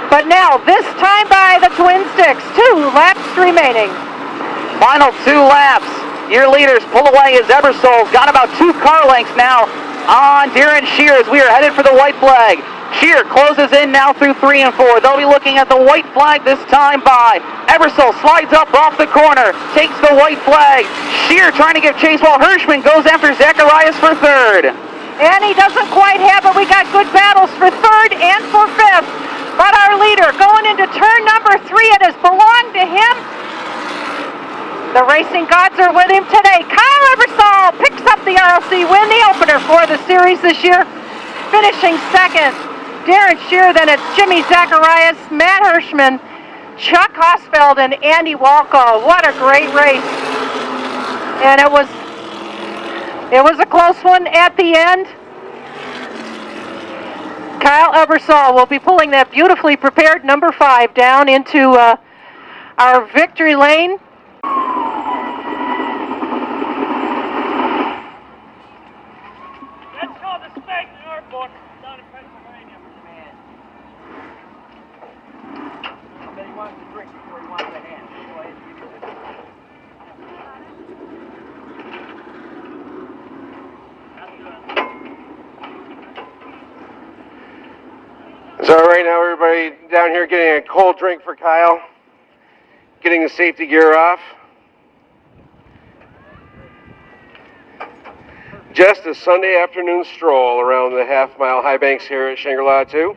But now, this time by the Twin Sticks. 2 laps remaining. Final 2 laps. Your leaders pull away as Ebersol's got about 2 car lengths now on Darren Shear as we are headed for the white flag. Shear closes in now through 3 and 4. They'll be looking at the white flag this time by. Ebersol slides up off the corner, takes the white flag. Shear trying to give chase while Hirschman goes after Zacharias for 3rd. And he doesn't quite have it. We got good battles for 3rd and for 5th. But our leader going into turn number 3, it has belonged to him. The racing gods are with him today. Kyle Ebersol picks up the ROC win, the opener for the series this year, finishing 2nd. Darren Shear, then it's Jimmy Zacharias, Matt Hirschman, Chuck Hosfeld, and Andy Walko. What a great race. And it was a close one at the end. Kyle Ebersol will be pulling that beautifully prepared number 5 down into our victory lane. That's called the spec in our book down in Pennsylvania. I bet he wants to drink before he wants the hand. So right now everybody down here getting a cold drink for Kyle, getting the safety gear off. Just a Sunday afternoon stroll around the half-mile high banks here at Shangri-la 2.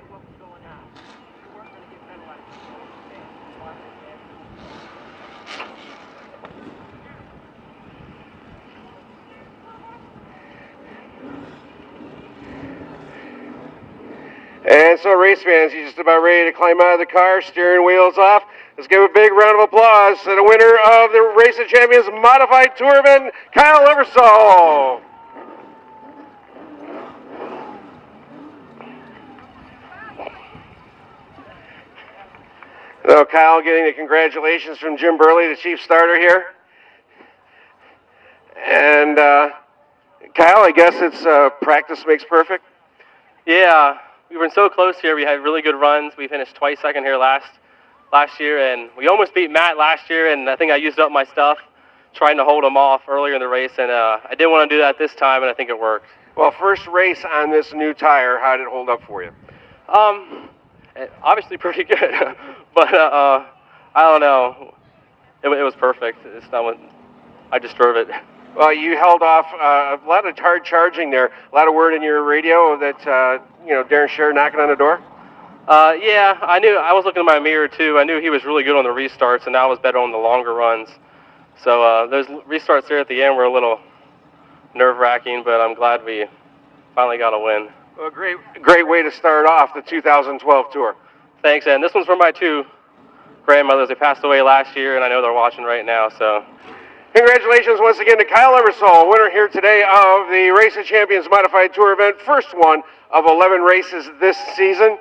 And so race fans, he's just about ready to climb out of the car, steering wheels off. Let's give a big round of applause to the winner of the Race of Champions Modified Tourman, Kyle Ebersol. So Kyle getting the congratulations from Jim Burley, the chief starter here. And Kyle, I guess it's practice makes perfect. Yeah, we were so close here. We had really good runs. We finished twice second here last year, and we almost beat Matt last year, and I think I used up my stuff trying to hold him off earlier in the race, and I didn't want to do that this time, and I think it worked. Well, first race on this new tire, how did it hold up for you? Obviously pretty good, but I don't know. It was perfect. It's not what I just drove it. Well, you held off a lot of hard charging there. A lot of word in your radio that Darren Shear knocking on the door. Yeah, I knew. I was looking in my mirror too. I knew he was really good on the restarts, and I was better on the longer runs. So those restarts there at the end were a little nerve-wracking, but I'm glad we finally got a win. Well, great way to start off the 2012 tour. Thanks, and this one's for my 2 grandmothers. They passed away last year, and I know they're watching right now. So. Congratulations once again to Kyle Ebersol, winner here today of the Race of Champions Modified Tour event, first one of 11 races this season,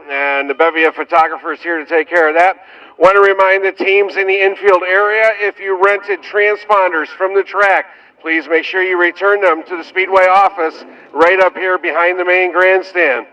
and the bevy of photographers here to take care of that. Want to remind the teams in the infield area, if you rented transponders from the track, please make sure you return them to the Speedway office right up here behind the main grandstand.